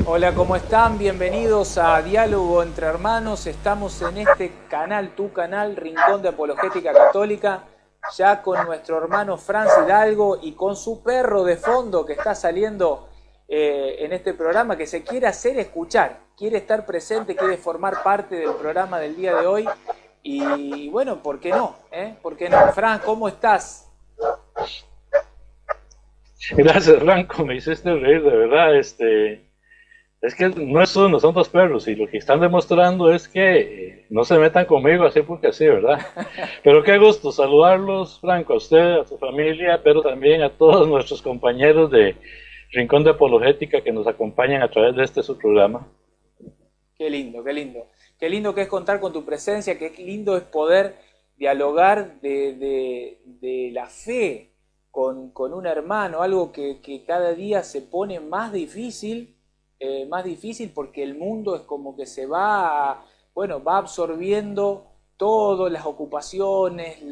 Hola, ¿cómo están? Bienvenidos a Diálogo entre Hermanos. Estamos en este canal, tu canal, Rincón de Apologética Católica, ya con nuestro hermano Franz Hidalgo y con su perro de fondo que está saliendo en este programa, que se quiere hacer escuchar, quiere estar presente, quiere formar parte del programa del día de hoy. Y bueno, ¿por qué no? ¿Por qué no? Franz, ¿cómo estás? Gracias, Franco, me hiciste reír, de verdad. Es que no es uno, son dos perros, y lo que están demostrando es que no se metan conmigo así porque así, ¿verdad? Pero qué gusto saludarlos, Franco, a usted, a su familia, pero también a todos nuestros compañeros de Rincón de Apologética que nos acompañan a través de este su programa. Qué lindo, qué lindo. Qué lindo que es contar con tu presencia, qué lindo es poder dialogar de la fe con un hermano, algo que cada día se pone más difícil porque el mundo es como que se va, bueno, va absorbiendo todas las ocupaciones,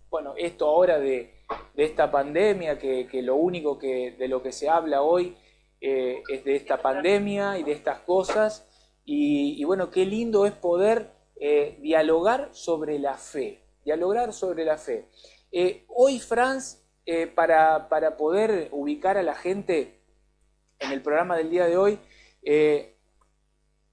bueno, esto ahora de esta pandemia, que lo único de lo que se habla hoy es de esta pandemia y de estas cosas. Y bueno, qué lindo es poder dialogar sobre la fe, dialogar sobre la fe. Hoy, Franz, para poder ubicar a la gente en el programa del día de hoy, eh,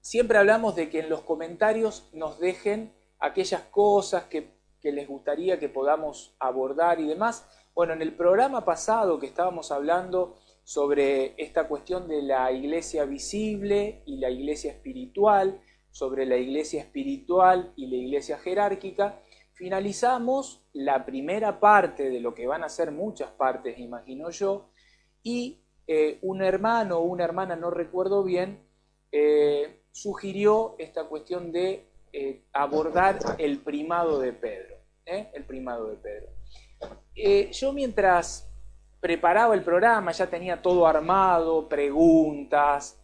siempre hablamos de que en los comentarios nos dejen aquellas cosas que les gustaría que podamos abordar y demás. Bueno, en el programa pasado que estábamos hablando sobre esta cuestión de la iglesia visible y la iglesia espiritual, sobre la iglesia espiritual y la iglesia jerárquica, finalizamos la primera parte de lo que van a ser muchas partes, imagino yo, y un hermano o una hermana, no recuerdo bien, sugirió esta cuestión de abordar el primado de Pedro. El primado de Pedro. Yo mientras preparaba el programa, ya tenía todo armado, preguntas,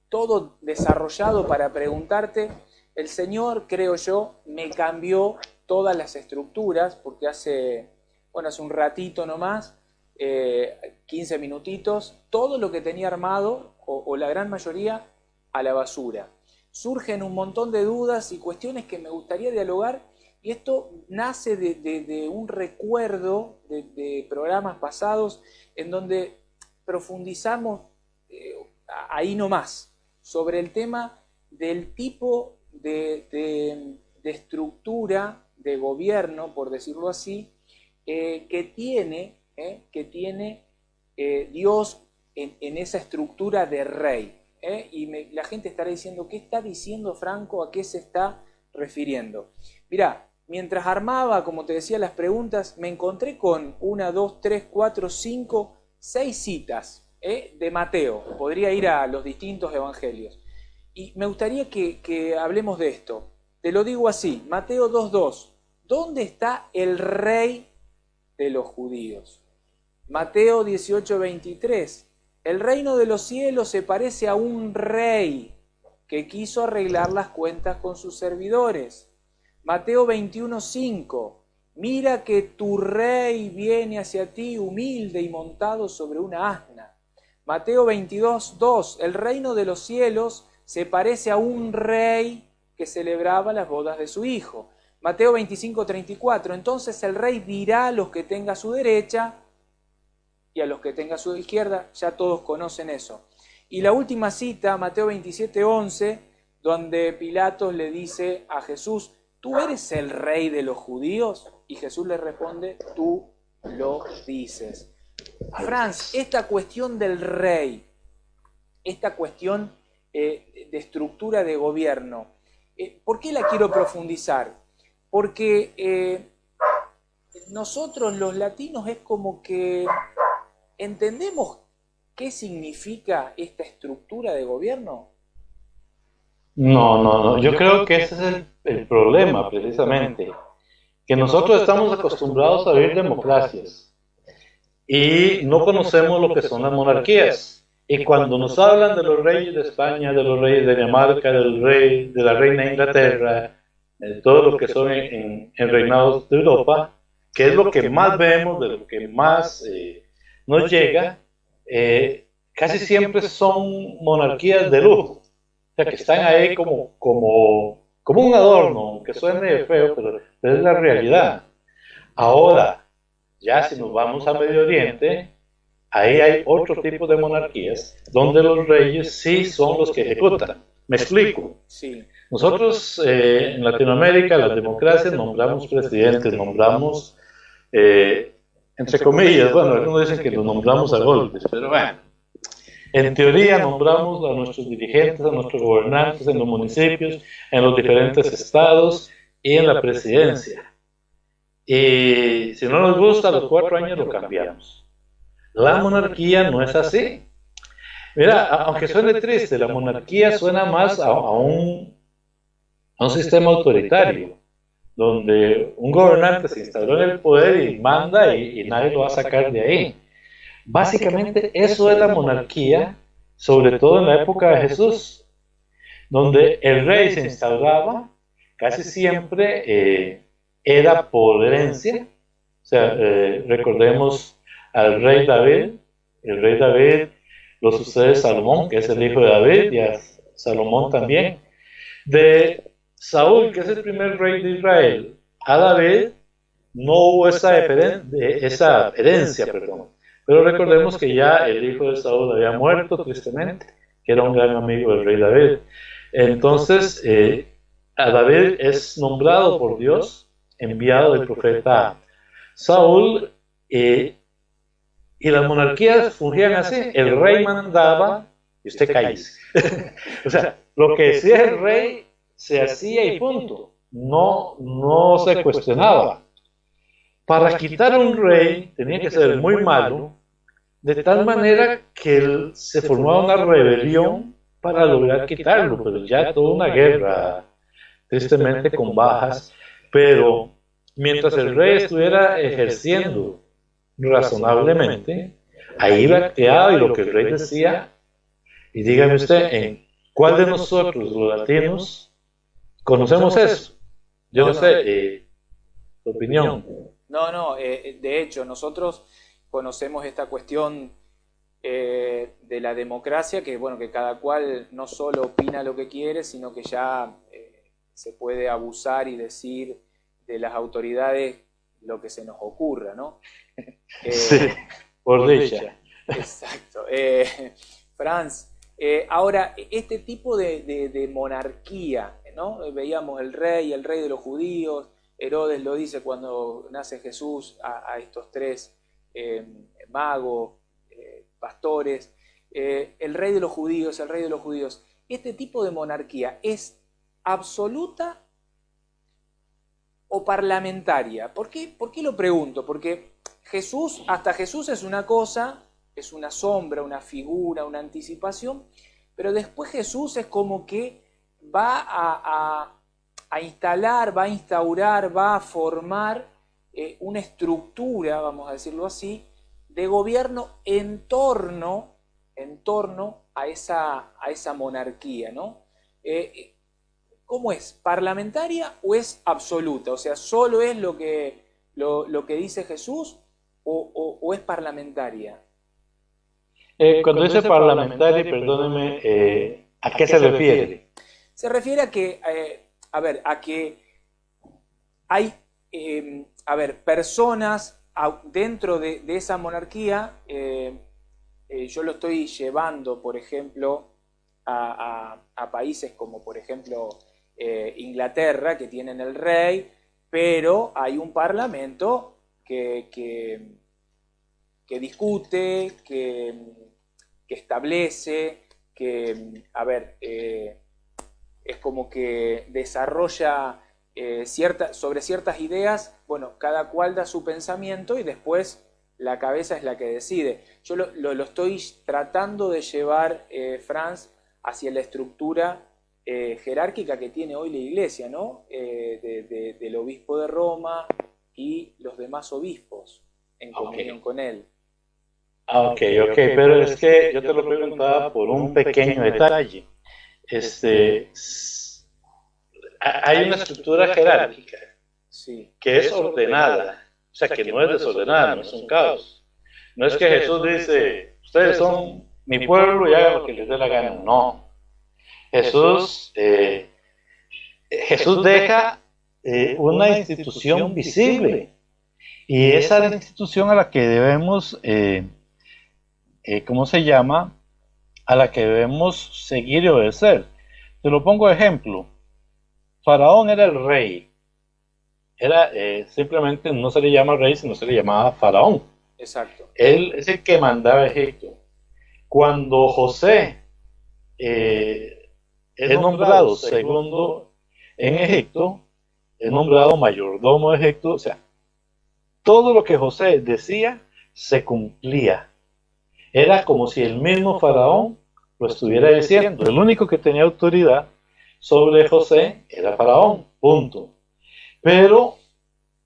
todo desarrollado para preguntarte. El Señor, creo yo, me cambió todas las estructuras, porque bueno, hace un ratito nomás, 15 minutitos, todo lo que tenía armado, o la gran mayoría, a la basura. Surgen un montón de dudas y cuestiones que me gustaría dialogar, y esto nace de un recuerdo de programas pasados en donde profundizamos ahí nomás sobre el tema del tipo de estructura de gobierno, por decirlo así, que tiene Dios en esa estructura de rey. La gente estará diciendo, ¿qué está diciendo Franco? ¿A qué se está refiriendo? Mirá, mientras armaba, como te decía, las preguntas, me encontré con 1, 2, 3, 4, 5, 6 citas de Mateo. Podría ir a los distintos evangelios. Y me gustaría que hablemos de esto. Te lo digo así, Mateo 2:2. ¿Dónde está el rey de los judíos? Mateo 18:23. El reino de los cielos se parece a un rey que quiso arreglar las cuentas con sus servidores. Mateo 21:5. Mira que tu rey viene hacia ti humilde y montado sobre una asna. Mateo 22:2. El reino de los cielos se parece a un rey que celebraba las bodas de su hijo. Mateo 25:34. Entonces el rey dirá a los que tenga a su derecha y a los que tenga a su izquierda, ya todos conocen eso. Y la última cita, Mateo 27:11, donde Pilatos le dice a Jesús, ¿tú eres el rey de los judíos? Y Jesús le responde, tú lo dices. Franz, esta cuestión del rey, esta cuestión de estructura de gobierno, ¿por qué la quiero profundizar? Porque nosotros los latinos es como que entendemos qué significa esta estructura de gobierno. No, no, no, yo creo que ese es el problema precisamente, que nosotros estamos acostumbrados a vivir democracias y no conocemos lo que son las monarquías. Y cuando nos hablan de los reyes de España, de los reyes de Dinamarca, del rey, de la reina de Inglaterra, de todo lo que son en reinados de Europa, que es lo que más vemos, de lo que más nos llega, casi siempre son monarquías de lujo, o sea, que están ahí como un adorno, aunque suene feo, pero es la realidad. Ahora, ya si nos vamos a Medio Oriente, ahí hay otro tipo de monarquías donde los reyes sí son los que ejecutan. Me explico. Sí. Nosotros en Latinoamérica, las democracias, nombramos presidentes, nombramos, entre comillas, bueno, algunos dicen que los nombramos a golpes, pero bueno, en teoría nombramos a nuestros dirigentes, a nuestros gobernantes en los municipios, en los diferentes estados y en la presidencia. Y si no nos gusta, a los 4 años lo cambiamos. La monarquía no es así. Mira, aunque suene triste, la monarquía suena más a un sistema autoritario, donde un gobernante se instaló en el poder y manda y nadie lo va a sacar de ahí. Básicamente eso es la monarquía, sobre todo en la época de Jesús, donde el rey se instauraba casi siempre era por herencia. O sea, recordemos al rey David. El rey David lo sucede Salomón, que es el hijo de David, y a Salomón también. De Saúl, que es el primer rey de Israel, a David no hubo esa herencia, perdón. Pero recordemos que ya el hijo de Saúl había muerto tristemente, que era un gran amigo del rey David. Entonces, a David es nombrado por Dios, enviado del profeta Saúl, y las monarquías fungían así. El rey mandaba y usted cállese. O sea, lo que decía el rey se hacía y punto. No se cuestionaba. Para quitar a un rey tenía que ser muy malo, de tal manera que se formaba una rebelión para lograr quitarlo, pero ya toda una guerra, tristemente con bajas, pero mientras el rey estuviera ejerciendo razonablemente, ahí va quedado y lo que el rey decía, y dígame usted, ¿en cuál de nosotros los latinos conocemos eso? Yo no sé, tu opinión. No, de hecho, nosotros conocemos esta cuestión de la democracia, que bueno, que cada cual no solo opina lo que quiere, sino que ya se puede abusar y decir de las autoridades lo que se nos ocurra, ¿no? Sí, por dicha. Exacto. Franz, ahora, este tipo de monarquía, ¿no? Veíamos el rey de los judíos. Herodes lo dice cuando nace Jesús a estos tres magos, pastores, el rey de los judíos, el rey de los judíos. ¿Este tipo de monarquía es absoluta o parlamentaria? ¿Por qué lo pregunto? Porque hasta Jesús es una cosa, es una sombra, una figura, una anticipación, pero después Jesús es como que va a instalar, va a instaurar, va a formar una estructura, vamos a decirlo así, de gobierno en torno a esa monarquía, ¿no? ¿Cómo es? ¿Parlamentaria o es absoluta? O sea, ¿solo es lo que dice Jesús o es parlamentaria? Cuando dice parlamentaria, perdóneme, ¿a qué se refiere? Se refiere a que, a que hay, personas dentro de esa monarquía. Yo lo estoy llevando, por ejemplo, a países como, por ejemplo, Inglaterra, que tienen el rey, pero hay un parlamento que discute, que establece, es como que desarrolla sobre ciertas ideas. Bueno, cada cual da su pensamiento y después la cabeza es la que decide. Yo lo estoy tratando de llevar, Franz, hacia la estructura jerárquica que tiene hoy la Iglesia, ¿no? Del obispo de Roma y los demás obispos en comunión con él. Ok, pero es que yo te lo preguntaba por un pequeño detalle. Hay una estructura jerárquica que es ordenada, o sea, que no es desordenada, no es un caos. No es que Jesús dice, ustedes son mi pueblo y haga lo que les dé la gana. No. Jesús, Jesús deja una institución visible. Y esa es la institución a la que debemos, ¿cómo se llama? A la que debemos seguir y obedecer. Te lo pongo de ejemplo. Faraón era el rey. Era simplemente no se le llama rey, sino se le llamaba faraón. Exacto. Él es el que mandaba Egipto. Cuando José es nombrado segundo en Egipto, es nombrado mayordomo de Egipto, o sea, todo lo que José decía se cumplía. Era como si el mismo faraón lo estuviera diciendo. El único que tenía autoridad sobre José era faraón, punto. Pero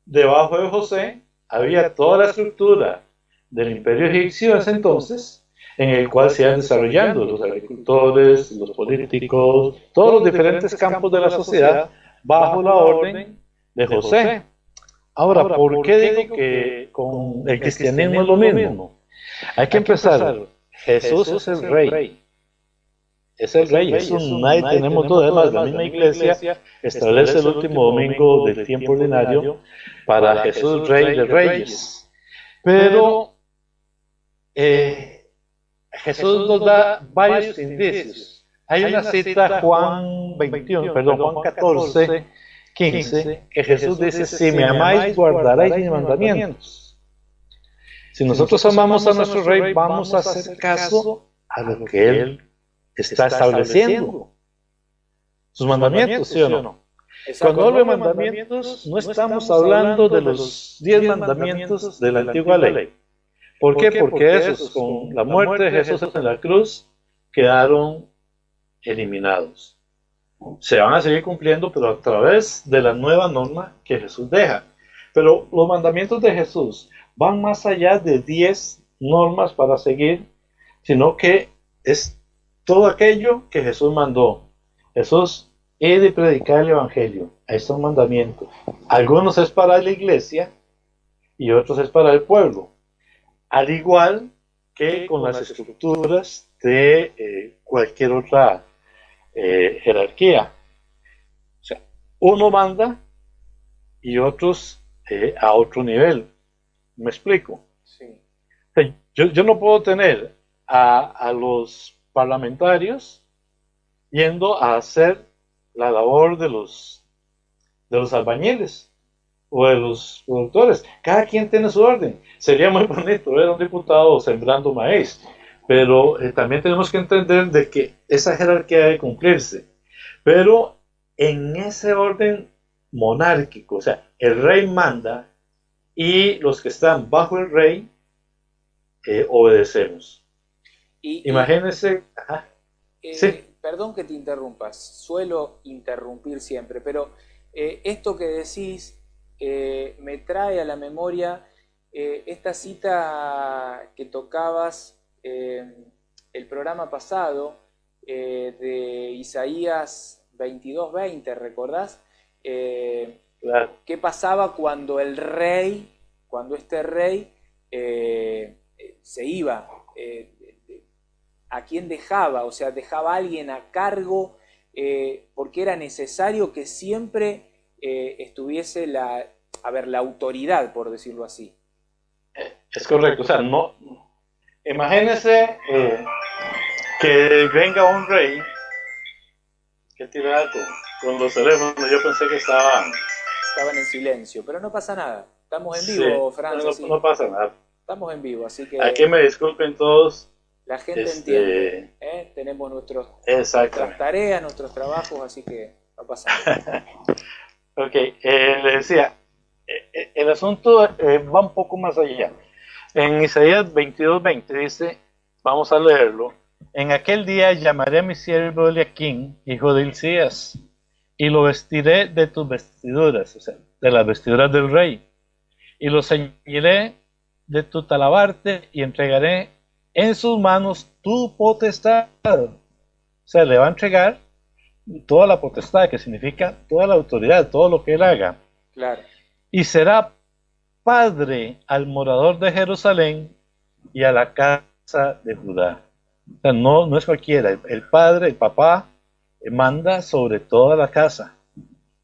debajo de José había toda la estructura del imperio egipcio en ese entonces, en el cual se iban desarrollando los agricultores, los políticos, todos los diferentes campos de la sociedad bajo la orden de José. Ahora, ¿por qué digo que con el cristianismo es lo mismo? Hay que empezar. Jesús es el rey. Es el rey, eso nadie tenemos dudas. Además, la misma iglesia establece el último domingo del tiempo ordinario para Jesús, rey de reyes. Pero Jesús nos da varios indicios. Hay una cita, Juan 14, 15, que Jesús dice: si me amáis, guardaréis mis mandamientos. Si nosotros amamos a nuestro rey, vamos a hacer caso a lo que él está estableciendo. Sus mandamientos, ¿sí o no? Cuando hablo de mandamientos, no estamos hablando de los 10 mandamientos de la antigua ley. ¿Por qué? Porque esos, con la muerte de Jesús en la cruz, quedaron eliminados. Se van a seguir cumpliendo, pero a través de la nueva norma que Jesús deja. Pero los mandamientos de Jesús van más allá de 10 normas para seguir, sino que es todo aquello que Jesús mandó. Jesús, he de predicar el evangelio. Ahí son mandamientos. Algunos es para la iglesia y otros es para el pueblo. Al igual que con las estructuras de cualquier otra jerarquía. O sea, uno manda y otros a otro nivel. ¿Me explico? Sí. O sea, yo no puedo tener a los parlamentarios yendo a hacer la labor de los albañiles o de los productores. Cada quien tiene su orden. Sería muy bonito ver a un diputado sembrando maíz, pero también tenemos que entender de que esa jerarquía debe cumplirse, pero en ese orden monárquico. O sea, el rey manda y los que están bajo el rey obedecemos. Imagínense. Sí. Perdón que te interrumpas, suelo interrumpir siempre, pero esto que decís me trae a la memoria esta cita que tocabas el programa pasado de Isaías 22:20, ¿recordás? Claro. ¿Qué pasaba cuando este rey se iba? ¿A quién dejaba? O sea, dejaba a alguien a cargo porque era necesario que siempre estuviese la autoridad, por decirlo así. Es correcto, o sea, no. Imagínense que venga un rey que tira con los teléfonos. Yo pensé que estaban en silencio, pero no pasa nada. Estamos en vivo, sí, Francis. No pasa nada. Estamos en vivo, así que... Aquí me disculpen todos. La gente entiende. Tenemos nuestras tareas, nuestros trabajos, así que no pasa nada. Ok, le decía, el asunto va un poco más allá. En Isaías 22:20 dice, vamos a leerlo: en aquel día llamaré a mi siervo Eliaquim, hijo de Hilcías, y lo vestiré de tus vestiduras, o sea, de las vestiduras del rey, y lo ceñiré de tu talabarte y entregaré en sus manos tu potestad. O sea, le va a entregar toda la potestad, que significa toda la autoridad, todo lo que él haga. Claro. Y será padre al morador de Jerusalén y a la casa de Judá. O sea, no es cualquiera. El padre, el papá, manda sobre toda la casa.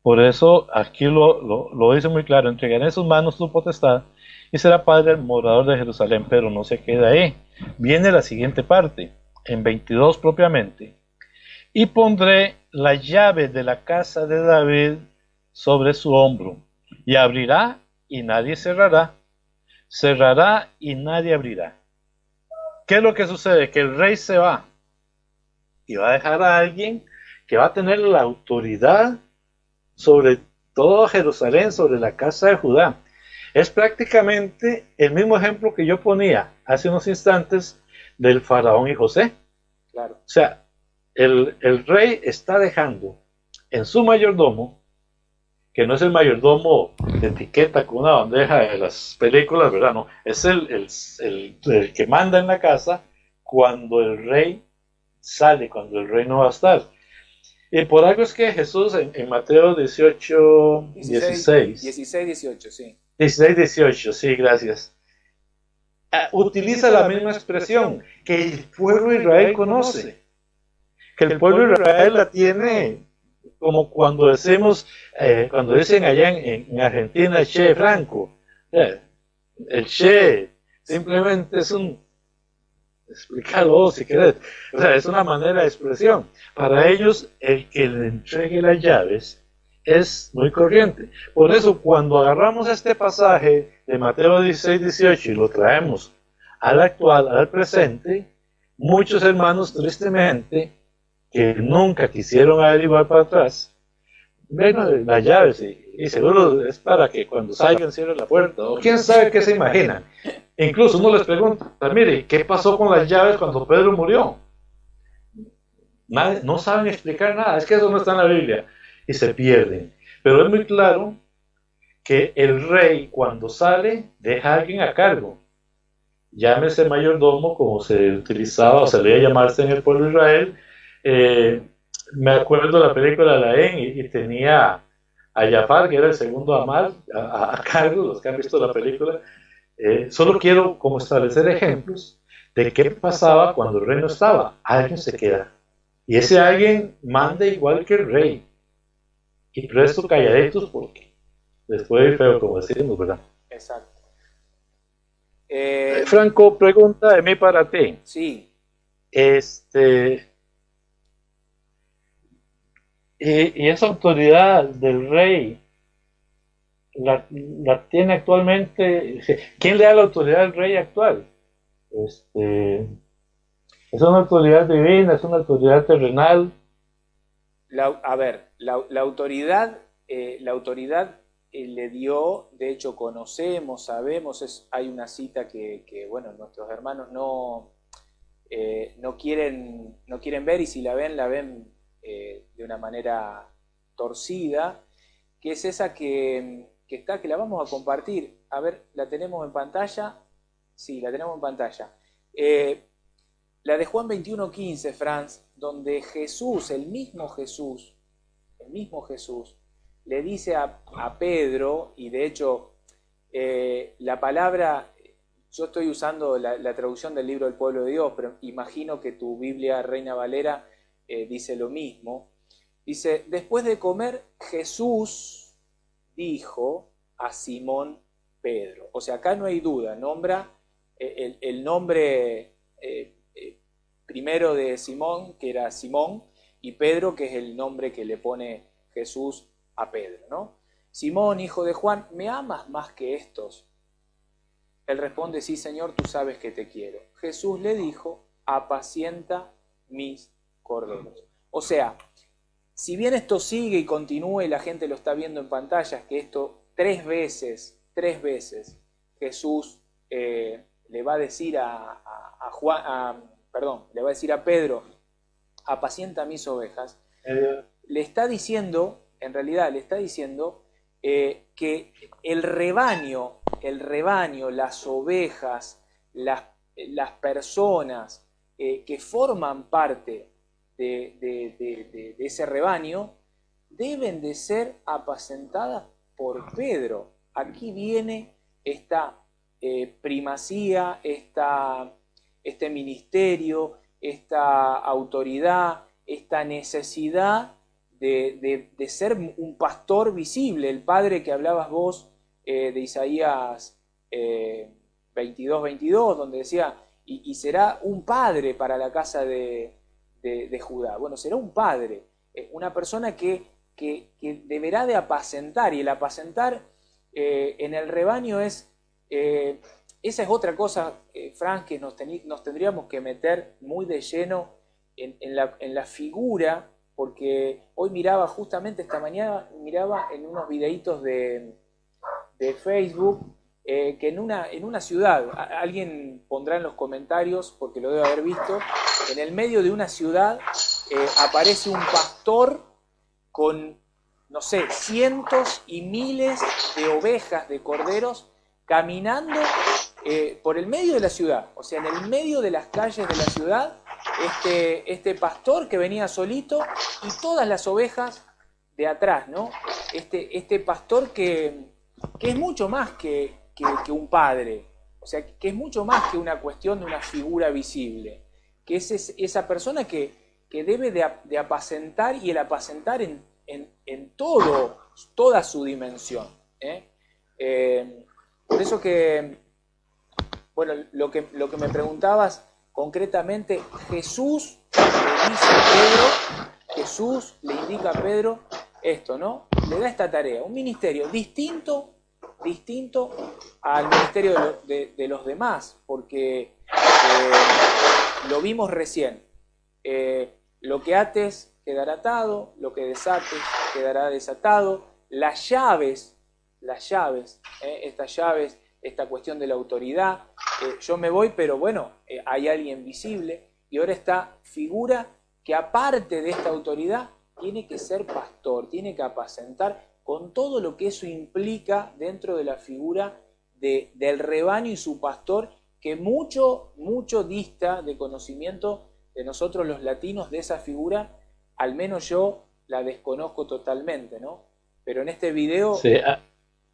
Por eso aquí lo dice muy claro: entregaré en sus manos tu potestad y será padre el morador de Jerusalén. Pero no se queda ahí. Viene la siguiente parte, en 22 propiamente. Y pondré la llave de la casa de David sobre su hombro, y abrirá y nadie cerrará, cerrará y nadie abrirá. ¿Qué es lo que sucede? Que el rey se va y va a dejar a alguien que va a tener la autoridad sobre todo Jerusalén, sobre la casa de Judá. Es prácticamente el mismo ejemplo que yo ponía hace unos instantes del faraón y José. Claro. O sea, el rey está dejando en su mayordomo, que no es el mayordomo de etiqueta con una bandeja de las películas, ¿verdad? No, es el que manda en la casa cuando el rey sale, cuando el rey no va a estar. Y por algo es que Jesús en Mateo 18, 16, 18, sí. 16, 18, sí, gracias. Utiliza la misma expresión que el pueblo de Israel conoce, que el pueblo de Israel la tiene como cuando decimos, cuando dicen allá en Argentina, Che Franco. El Che simplemente es explícalo si querés. O sea, es una manera de expresión. Para ellos, el que le entregue las llaves es muy corriente. Por eso, cuando agarramos este pasaje de Mateo 16, 18 y lo traemos al actual, al presente, muchos hermanos, tristemente, que nunca quisieron averiguar para atrás, ven las llaves y seguro es para que cuando salgan cierren la puerta, o quién sabe qué se imaginan. Incluso uno les pregunta: mire, ¿qué pasó con las llaves cuando Pedro murió? No saben explicar nada, es que eso no está en la Biblia, y se pierden. Pero es muy claro que el rey, cuando sale, deja a alguien a cargo. Llámese mayordomo, como se utilizaba o se leía llamarse en el pueblo de Israel. Me acuerdo de la película Alain y tenía a Jafar, que era el segundo Amal, a cargo, los que han visto la película. Solo quiero como establecer ejemplos de qué pasaba cuando el rey no estaba. Alguien se queda. Y ese alguien manda igual que el rey. Y presto calladitos porque después feo, como decimos, ¿verdad? Exacto. Franco, pregunta de mí para ti. Sí. Y esa autoridad del rey la tiene actualmente. ¿Quién le da la autoridad al rey actual? Es una autoridad divina, es una autoridad terrenal. La autoridad, le dio, de hecho conocemos, sabemos, hay una cita que bueno, nuestros hermanos no quieren ver, y si la ven de una manera torcida, que es esa que la vamos a compartir. A ver, ¿la tenemos en pantalla? Sí, la tenemos en pantalla. La de Juan 21:15, Franz, donde Jesús, el mismo Jesús, le dice a Pedro, y de hecho la palabra, yo estoy usando la traducción del libro del pueblo de Dios, pero imagino que tu Biblia Reina Valera dice lo mismo. Dice: después de comer, Jesús dijo a Simón Pedro. O sea, acá no hay duda, nombra el nombre primero de Simón, que era Simón, y Pedro, que es el nombre que le pone Jesús a Pedro, ¿no? Simón, hijo de Juan, ¿me amas más que estos? Él responde: sí, Señor, tú sabes que te quiero. Jesús le dijo: apacienta mis corderos. O sea, si bien esto sigue y continúa y la gente lo está viendo en pantallas, que esto tres veces Jesús le va a decir le va a decir a Pedro: apacienta mis ovejas, le está diciendo, en realidad le está diciendo que el rebaño, las ovejas, las personas que forman parte de ese rebaño deben de ser apacentadas por Pedro. Aquí viene esta primacía, este ministerio, esta autoridad, esta necesidad de ser un pastor visible, el padre que hablabas vos de Isaías 22, donde decía, y será un padre para la casa de Judá. Bueno, será un padre, una persona que deberá de apacentar, y el apacentar en el rebaño esa es otra cosa, Frank, que nos tendríamos que meter muy de lleno en la figura, porque hoy miraba, justamente esta mañana, miraba en unos videitos de Facebook, que en una ciudad, alguien pondrá en los comentarios, porque lo debe haber visto, en el medio de una ciudad aparece un pastor con, no sé, cientos y miles de ovejas, de corderos, caminando por el medio de la ciudad, o sea, en el medio de las calles de la ciudad, este pastor que venía solito y todas las ovejas de atrás, ¿no? Este pastor que es mucho más que un padre, o sea, que es mucho más que una cuestión de una figura visible, que es esa persona que debe de apacentar, y el apacentar en toda su dimensión. Por eso que, bueno, lo que me preguntabas concretamente, Jesús le indica a Pedro esto, ¿no? Le da esta tarea, un ministerio distinto al ministerio de los demás, porque lo vimos recién. Lo que ates quedará atado, lo que desates quedará desatado. Las llaves, estas llaves, esta cuestión de la autoridad. Yo me voy, pero bueno, hay alguien visible, y ahora esta figura que, aparte de esta autoridad, tiene que ser pastor, tiene que apacentar, con todo lo que eso implica dentro de la figura del rebaño y su pastor, que mucho dista de conocimiento de nosotros los latinos de esa figura. Al menos yo la desconozco totalmente, ¿no? Pero en este video... Sí,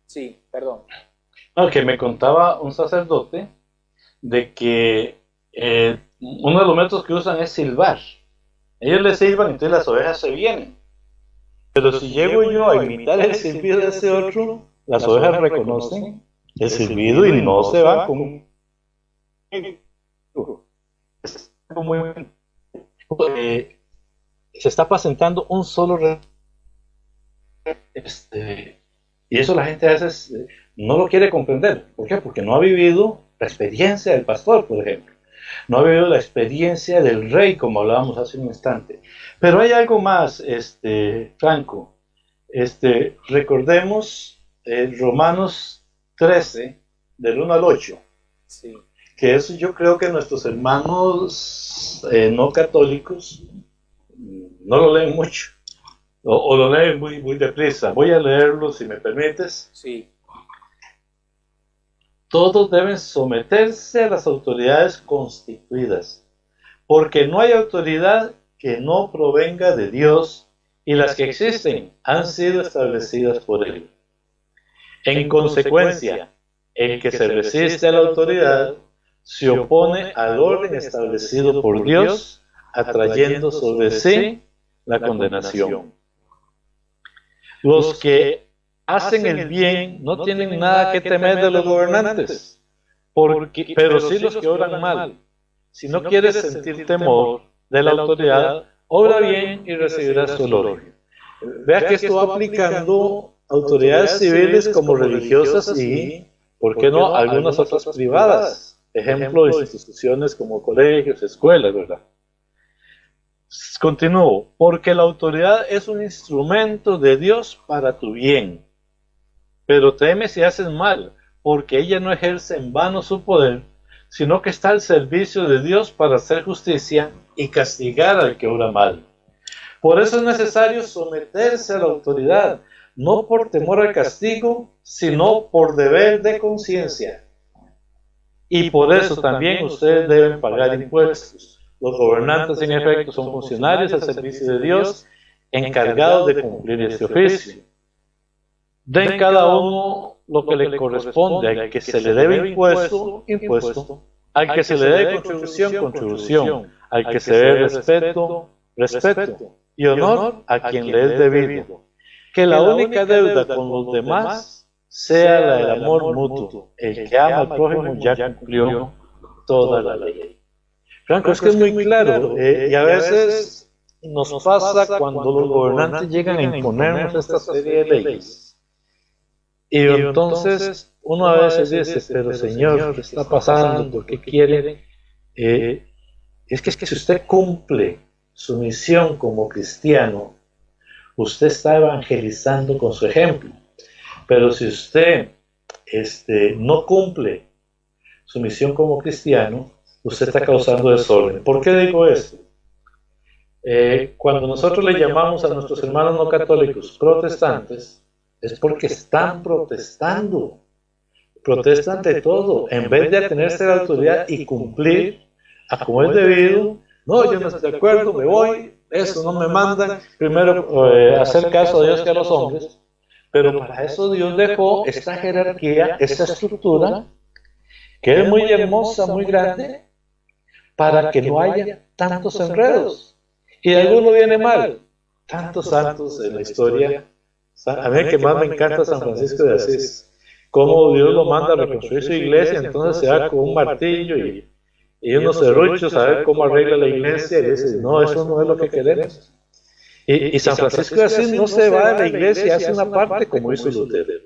sí, perdón. No, que me contaba un sacerdote de que uno de los métodos que usan es silbar. Ellos le silban, entonces las ovejas se vienen. Pero si llego yo a imitar el silbido de ese otro, las ovejas reconocen el silbido y no se van con... se está apacentando un solo y eso la gente a veces no lo quiere comprender. ¿Por qué? Porque no ha vivido la experiencia del pastor, por ejemplo. No ha vivido la experiencia del rey, como hablábamos hace un instante. Pero hay algo más, Franco. Recordemos Romanos 13, del 1 al 8. Sí. Que eso yo creo que nuestros hermanos no católicos no lo leen mucho. O lo leen muy deprisa. Voy a leerlo, si me permites. Sí. Todos deben someterse a las autoridades constituidas, porque no hay autoridad que no provenga de Dios, y las que existen han sido establecidas por Él. En consecuencia, el que se resiste a la autoridad se opone al orden establecido por Dios, atrayendo sobre sí la condenación. Los que hacen el bien no tienen nada que temer de los gobernantes, pero sí los que obran mal. Si no quieres sentir temor de la autoridad, obra bien y recibirás su elogio. Vea que esto va aplicando autoridades civiles como religiosas y, ¿por qué no?, algunas otras privadas. Ejemplo, instituciones como colegios, escuelas, ¿verdad? Continúo. Porque la autoridad es un instrumento de Dios para tu bien. Pero teme si haces mal, porque ella no ejerce en vano su poder, sino que está al servicio de Dios para hacer justicia y castigar al que obra mal. Por eso es necesario someterse a la autoridad, no por temor al castigo, sino por deber de conciencia. Y por eso también ustedes deben pagar impuestos. Los gobernantes, en efecto, son funcionarios al servicio de Dios, encargados de cumplir este oficio. Den cada uno lo que le corresponde, al que se le debe impuesto, impuesto, al que se le debe contribución, contribución, al que se dé respeto, respeto, y honor a quien le es debido. Que la única deuda con los demás sea la del amor mutuo. El que ama al prójimo ya cumplió toda la ley. Franco, es que es muy claro, y a veces nos pasa cuando los gobernantes llegan a imponernos esta serie de leyes. Y entonces uno a veces dice, pero Señor, ¿qué está pasando? ¿Por qué quiere? Es que si usted cumple su misión como cristiano, usted está evangelizando con su ejemplo. Pero si usted no cumple su misión como cristiano, usted está causando desorden. ¿Por qué digo esto? Cuando nosotros le llamamos a nuestros hermanos no católicos protestantes, es porque están protestando. Protestan de todo. En vez de atenerse a la autoridad y cumplir a como es debido, no, yo no estoy de acuerdo, me voy, eso no me mandan. Primero, hacer caso a Dios que a los hombres. Pero para eso Dios dejó esta jerarquía, esta estructura, que es muy hermosa, muy grande, para que no haya tantos enredos. Y alguno viene mal. Tantos santos en la historia. A mí el que más me encanta es San Francisco de Asís. Cómo Dios lo manda a reconstruir su iglesia, entonces se da con un martillo y unos serruchos a ver cómo arregla la iglesia y dice, no, eso no es lo que queremos. Y San Francisco de Asís no se va de la iglesia, hace una parte como hizo Lutero.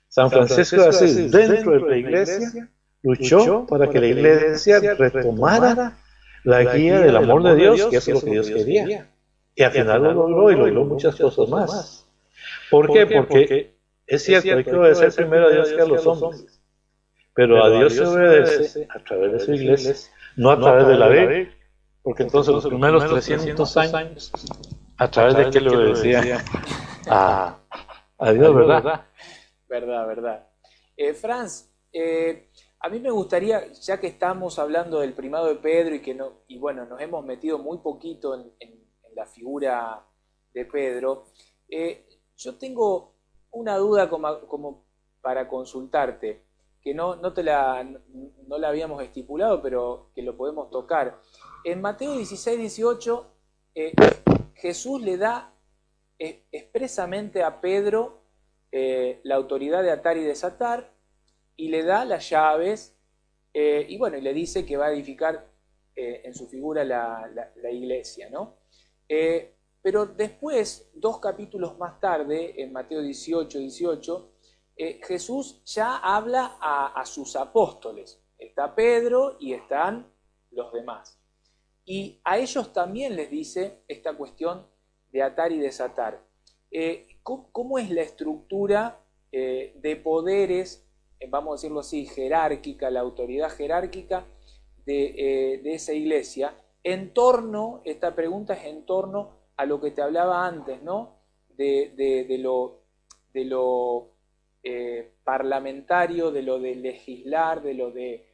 San Francisco de Asís, dentro de la iglesia, luchó para que la iglesia retomara la guía del amor de Dios, que es lo que Dios quería. Y al final lo logró y logró muchas cosas más. ¿Por qué? Porque es cierto, hay que obedecer primero a Dios que a los hombres. Pero a Dios se obedece a través de su iglesia, no a través de la Biblia. Porque entonces los primeros 300 años, ¿a través de qué le obedecía? A Dios, ¿verdad? Verdad. Franz, a mí me gustaría, ya que estamos hablando del primado de Pedro y bueno, nos hemos metido muy poquito en la figura de Pedro, yo tengo una duda como para consultarte, que no la habíamos estipulado, pero que lo podemos tocar. En Mateo 16, 18, Jesús le da expresamente a Pedro la autoridad de atar y desatar, y le da las llaves, y bueno, y le dice que va a edificar en su figura la iglesia, ¿no? Pero después, 2 capítulos más tarde, en Mateo 18, 18, Jesús ya habla a sus apóstoles. Está Pedro y están los demás. Y a ellos también les dice esta cuestión de atar y desatar. ¿Cómo es la estructura de poderes, vamos a decirlo así, jerárquica, la autoridad jerárquica de esa iglesia? Esta pregunta es en torno a lo que te hablaba antes, ¿no? De lo parlamentario, de lo de legislar, de lo de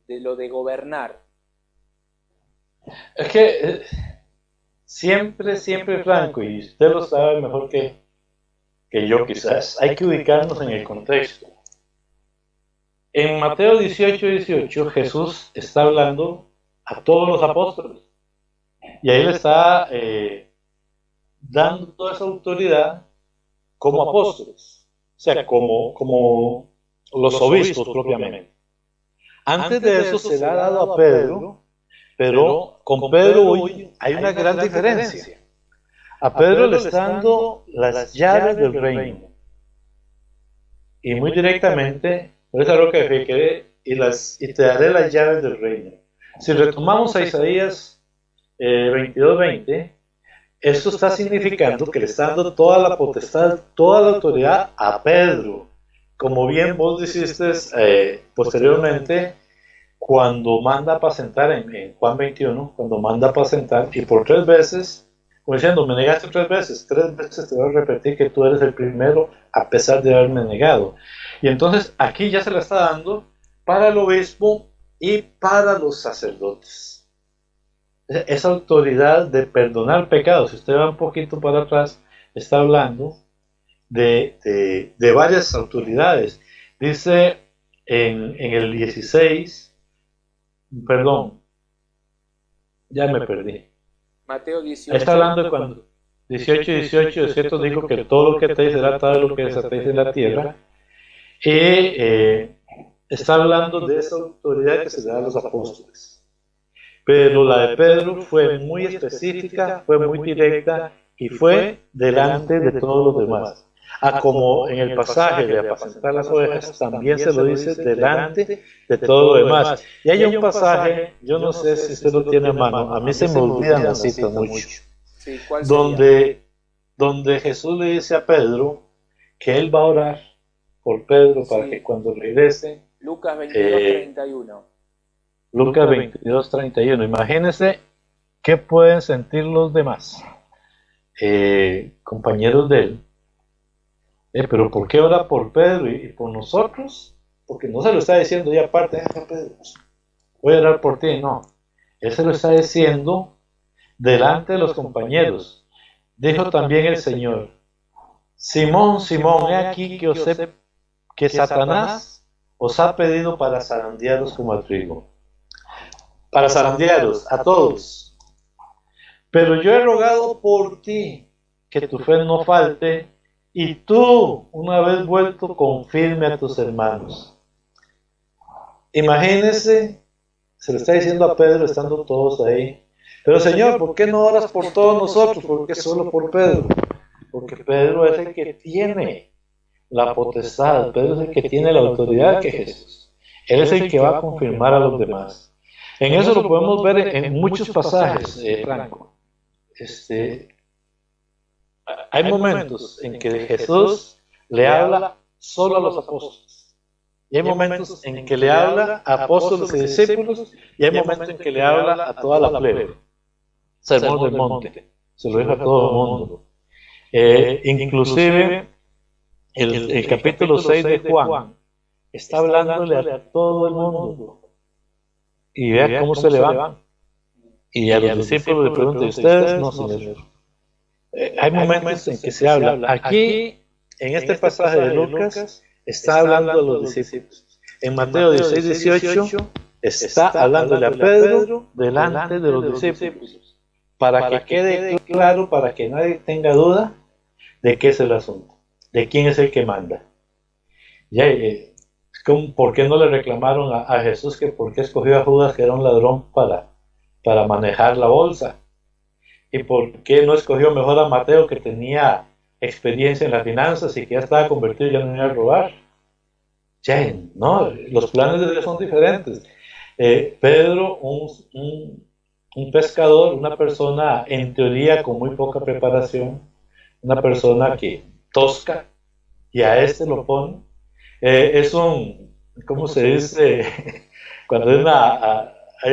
lo de gobernar. Es que siempre, Franco, y usted lo sabe mejor que yo quizás, hay que ubicarnos en el contexto. En Mateo 18, 18, Jesús está hablando a todos los apóstoles. Y ahí le está dando toda esa autoridad como apóstoles, o sea, como los obispos propiamente. Antes de eso se le ha dado a Pedro, pero con Pedro hoy hay una gran diferencia. A Pedro le está dando las llaves del reino. Y muy directamente, por eso es lo que requiere, y te daré las llaves del reino. Si retomamos a Isaías 22:20, esto está significando que le está dando toda la potestad, toda la autoridad a Pedro. Como bien vos dijiste posteriormente, cuando manda a apacentar en Juan 21, cuando manda a apacentar, y por 3 veces, como diciendo, me negaste 3 veces te voy a repetir que tú eres el primero, a pesar de haberme negado. Y entonces aquí ya se la está dando para el obispo y para los sacerdotes. Esa autoridad de perdonar pecados, si usted va un poquito para atrás, está hablando de varias autoridades. Dice en el 16, perdón, Ya me perdí. Mateo Ahí 18. está hablando de cuando 18 y 18, de cierto digo que todo lo que atéis será atado lo que desatéis en la tierra. Y está hablando de esa autoridad que se le da a los apóstoles. Pero la de Pedro fue muy específica, fue muy directa y fue delante de todos los demás. Como en el pasaje de apacentar las ovejas, también se lo dice delante de todo lo demás. Y hay un pasaje, yo no sé si usted lo tiene a mano, a mí se me olvidan las citas mucho, Sí, ¿cuál sería? donde Jesús le dice a Pedro que él va a orar por Pedro para que cuando regrese. Lucas 22:31. Lucas 22:31. Imagínense qué pueden sentir los demás compañeros de él. Pero ¿por qué ora por Pedro y por nosotros? Porque no se lo está diciendo ya aparte, Pedro, voy a orar por ti. No, él se lo está diciendo delante de los compañeros. Dijo también el Señor: Simón, Simón, he aquí que Satanás os ha pedido para zarandearos como a trigo. Para zarandearos a todos. Pero yo he rogado por ti que tu fe no falte, y tú, una vez vuelto, confirme a tus hermanos. Imagínense, se le está diciendo a Pedro estando todos ahí. Pero Señor, ¿por qué no oras por todos nosotros? ¿Por qué solo por Pedro? Porque Pedro es el que tiene la potestad, Pedro es el que tiene la autoridad que Jesús. Él es el que va a confirmar a los demás. En eso lo podemos ver en muchos pasajes, Franco. Hay momentos en que Jesús le habla solo a los apóstoles. Y hay momentos en que le habla a apóstoles y discípulos. Y hay momentos en que le habla a toda la plebe. Sermón del monte. Se lo dijo a todo el mundo. Inclusive el capítulo 6 de Juan está hablándole a todo el mundo. Y vea cómo se le van. Y a los discípulos le preguntan: ¿y ustedes? No, Señor. Hay momentos en que se habla. Aquí, en este pasaje de Lucas, está hablando a los discípulos. En Mateo 16:18 está hablándole a Pedro delante de los discípulos. Para que quede claro, para que nadie tenga duda de qué es el asunto, de quién es el que manda. Ya, ¿por qué no le reclamaron a Jesús que por qué escogió a Judas, que era un ladrón, para manejar la bolsa? ¿Y por qué no escogió mejor a Mateo, que tenía experiencia en las finanzas y que ya estaba convertido, ya no iba a robar? Ya, no, los planes de Dios son diferentes. Pedro, un pescador, una persona en teoría con muy poca preparación, una persona que tosca, y a este lo pone. Es ¿cómo se dice? Cuando hay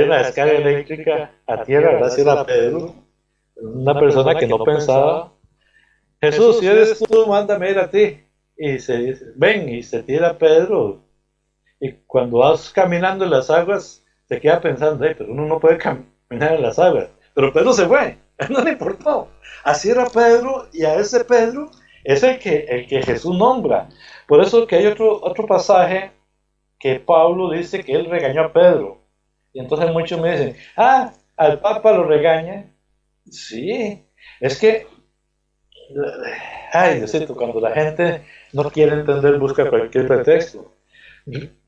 una descarga eléctrica a tierra, ¿verdad? Si era Pedro, una persona que no pensaba: Jesús, si eres tú, mándame ir a ti. Y se dice: ven, y se tira Pedro. Y cuando vas caminando en las aguas, te queda pensando: pero uno no puede caminar en las aguas. Pero Pedro se fue, no le importó. Así era Pedro, y a ese Pedro es el que Jesús nombra. Por eso que hay otro pasaje que Pablo dice que él regañó a Pedro. Y entonces muchos me dicen: al Papa lo regaña. Sí, es que, ay Diosito, cuando la gente no quiere entender, busca cualquier pretexto.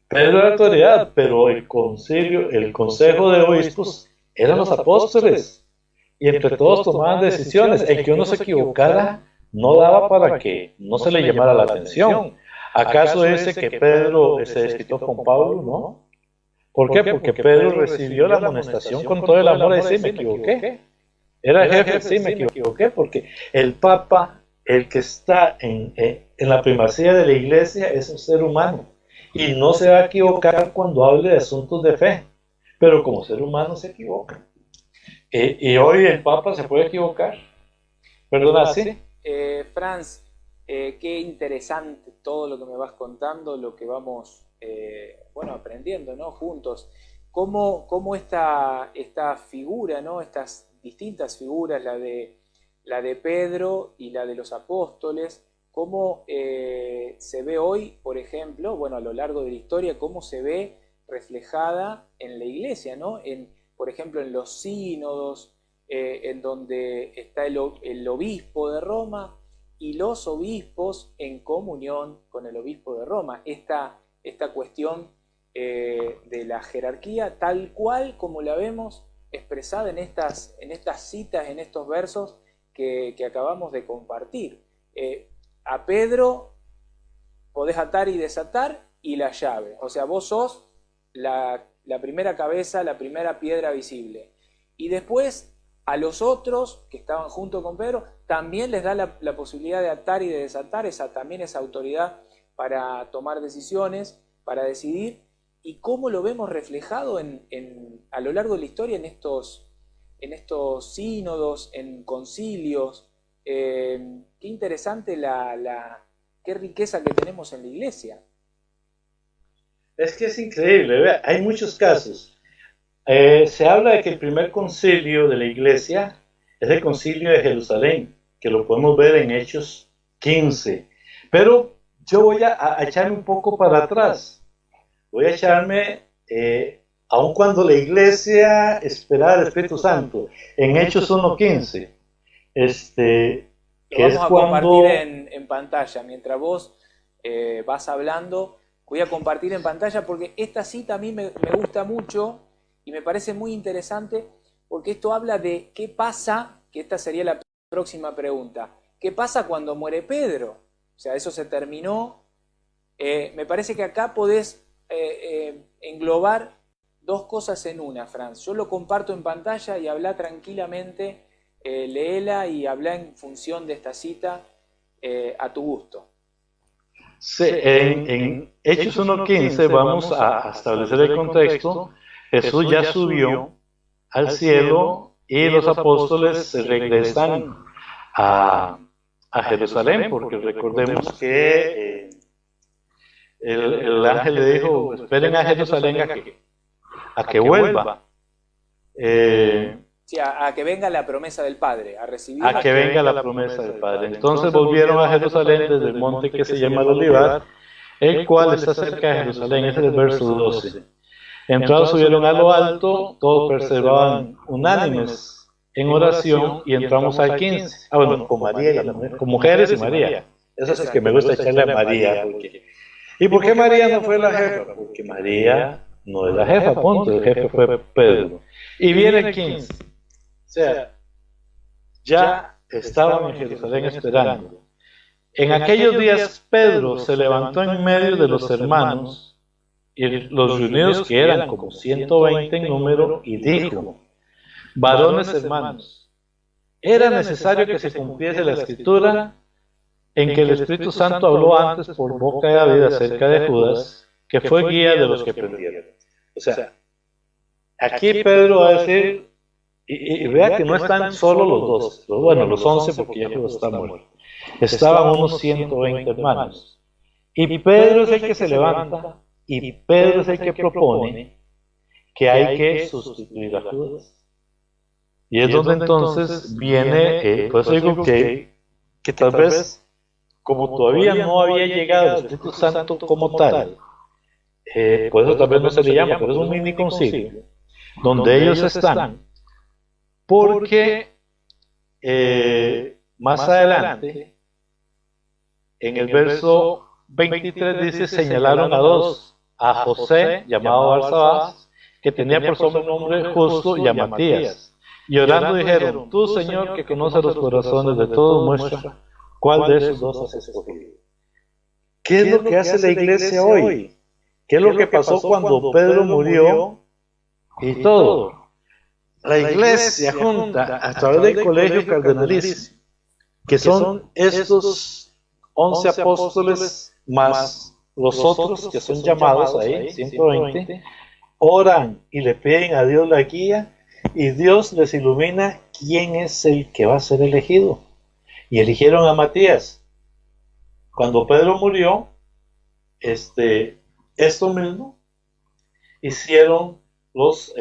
Pedro era autoridad, pero el consejo de obispos eran los apóstoles, y entre todos tomaban decisiones. El que uno se equivocara no daba para que no se le llamara la atención. ¿Acaso dice que Pedro se desquitó con Pablo? No. ¿Por qué? Porque Pedro recibió la amonestación con todo el amor. Y sí, me equivoqué. Era jefe, sí, me equivoqué, porque el Papa, el que está en la primacía de la Iglesia, es un ser humano, y no se va a equivocar cuando hable de asuntos de fe, pero como ser humano se equivoca. Y hoy el Papa se puede equivocar. Perdona, ¿sí? Franz, qué interesante todo lo que me vas contando, lo que vamos aprendiendo, ¿no? Juntos. Cómo esta figura, ¿no? Estas distintas figuras, la de Pedro y la de los apóstoles, cómo se ve hoy, por ejemplo, a lo largo de la historia, cómo se ve reflejada en la iglesia, ¿no? por ejemplo, en los sínodos, en donde está el obispo de Roma y los obispos en comunión con el obispo de Roma. Esta cuestión de la jerarquía, tal cual como la vemos expresada en estas citas, en estos versos que acabamos de compartir. A Pedro podés atar y desatar y la llave. O sea, vos sos la primera cabeza, la primera piedra visible. Y después a los otros que estaban junto con Pedro también les da la posibilidad de atar y de desatar, también esa autoridad para tomar decisiones, para decidir. ¿Y cómo lo vemos reflejado a lo largo de la historia en estos sínodos, en concilios? Qué interesante qué riqueza que tenemos en la iglesia. Es que es increíble, ¿ve? Hay muchos casos. Se habla de que el primer concilio de la iglesia es el concilio de Jerusalén, que lo podemos ver en Hechos 15. Pero yo voy a echarme un poco para atrás. Voy a echarme, aun cuando la iglesia esperaba el Espíritu Santo, en Hechos 1.15. Lo vamos a compartir en pantalla. Mientras vos vas hablando, voy a compartir en pantalla porque esta cita a mí me gusta mucho y me parece muy interesante porque esto habla de qué pasa, que esta sería la próxima pregunta. ¿Qué pasa cuando muere Pedro? O sea, eso se terminó. Me parece que acá podés englobar dos cosas en una, Franz. Yo lo comparto en pantalla y habla tranquilamente, léela y habla en función de esta cita a tu gusto. Sí, en Hechos 1.15 vamos a establecer el contexto. Jesús ya subió al cielo y los apóstoles regresan a Jerusalén, porque recordemos que el ángel le dijo, esperen a Jerusalén a que vuelva. Sí, a que venga la promesa del Padre, a recibir. A que venga la promesa del Padre. Entonces volvieron a Jerusalén desde el monte que se llama el Olivar, el cual está cerca de Jerusalén, ese es el verso 12. Entrados subieron a lo alto, todos perseveraban unánimes en oración y entramos al 15. Bueno, con María, con mujeres y María. Eso es que me gusta echarle a María. ¿Y por qué María no fue la jefa? Porque María no es la jefa, punto. El jefe fue Pedro. Y viene el 15. O sea, ya estaban en Jerusalén esperando. En aquellos días Pedro se levantó en medio de los hermanos y los reunidos, que eran como 120 en número, y dijo: varones hermanos, era necesario que se cumpliese la escritura en que el Espíritu Santo habló antes por boca de David acerca de Judas, que fue guía de los que prendieron. O sea, aquí Pedro va a decir, y vea que no están solo los 12, bueno, los 11, porque ya Judas está muerto. Estaban unos 120 hermanos. Y Pedro es el que se levanta, y Pedro es el que propone que hay que sustituir a Judas. Y es donde entonces viene, por eso digo que tal vez, como todavía no había llegado el Espíritu Santo como tal, por eso tal vez no se le llama, pero es un mini concilio, donde ellos están, porque más adelante, en el verso 23 dice, señalaron a dos, a José, llamado Barsabás, que tenía por sobrenombre Justo, y a Matías. Y orando dijeron, tú, Señor, que conoces los corazones de todos, muestra cuál de esos dos has escogido. ¿Qué es lo que hace la iglesia hoy? ¿Qué es lo que pasó cuando Pedro murió? Y todo. La iglesia junta a través del colegio cardenalicio, que son estos 11 apóstoles más los otros que son llamados ahí, 120, oran y le piden a Dios la guía, y Dios les ilumina quién es el que va a ser elegido. Y eligieron a Matías. Cuando Pedro murió, esto mismo hicieron los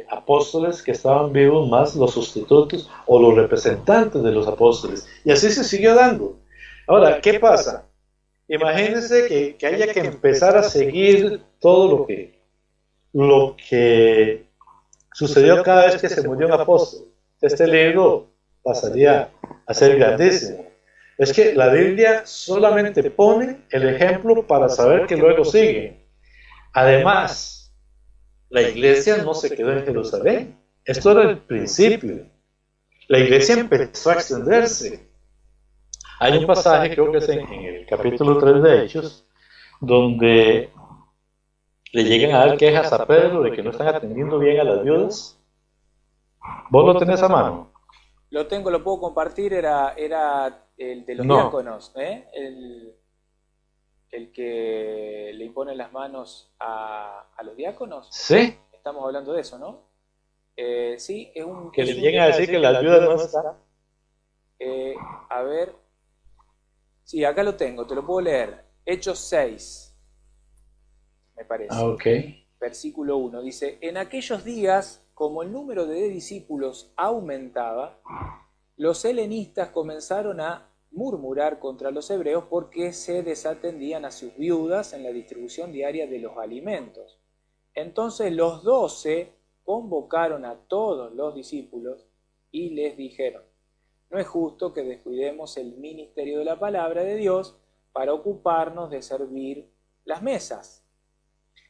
apóstoles que estaban vivos, más los sustitutos o los representantes de los apóstoles. Y así se siguió dando. Ahora, ¿qué pasa? Imagínense que haya que empezar a seguir todo lo que sucedió cada vez que se murió un apóstol. Este libro pasaría a ser grandísimo. Es que la Biblia solamente pone el ejemplo para saber que luego sigue. Además, la iglesia no se quedó en Jerusalén. Esto era el principio. La iglesia empezó a extenderse. Hay un pasaje, creo que es en el capítulo 3 de Hechos, donde le llegan a dar quejas a Pedro de que no están atendiendo bien a las viudas. ¿Vos lo tenés a mano? Lo tengo, lo puedo compartir, era el de los diáconos, el que le impone las manos a los diáconos. Sí. Estamos hablando de eso, ¿no? Sí, es un... Que le llegan a decir que las viudas no están. A ver, sí, acá lo tengo, te lo puedo leer. Hechos 6, me parece. Ok. Versículo 1, dice, en aquellos días, como el número de discípulos aumentaba, los helenistas comenzaron a murmurar contra los hebreos porque se desatendían a sus viudas en la distribución diaria de los alimentos. Entonces los 12 convocaron a todos los discípulos y les dijeron, no es justo que descuidemos el ministerio de la palabra de Dios para ocuparnos de servir las mesas.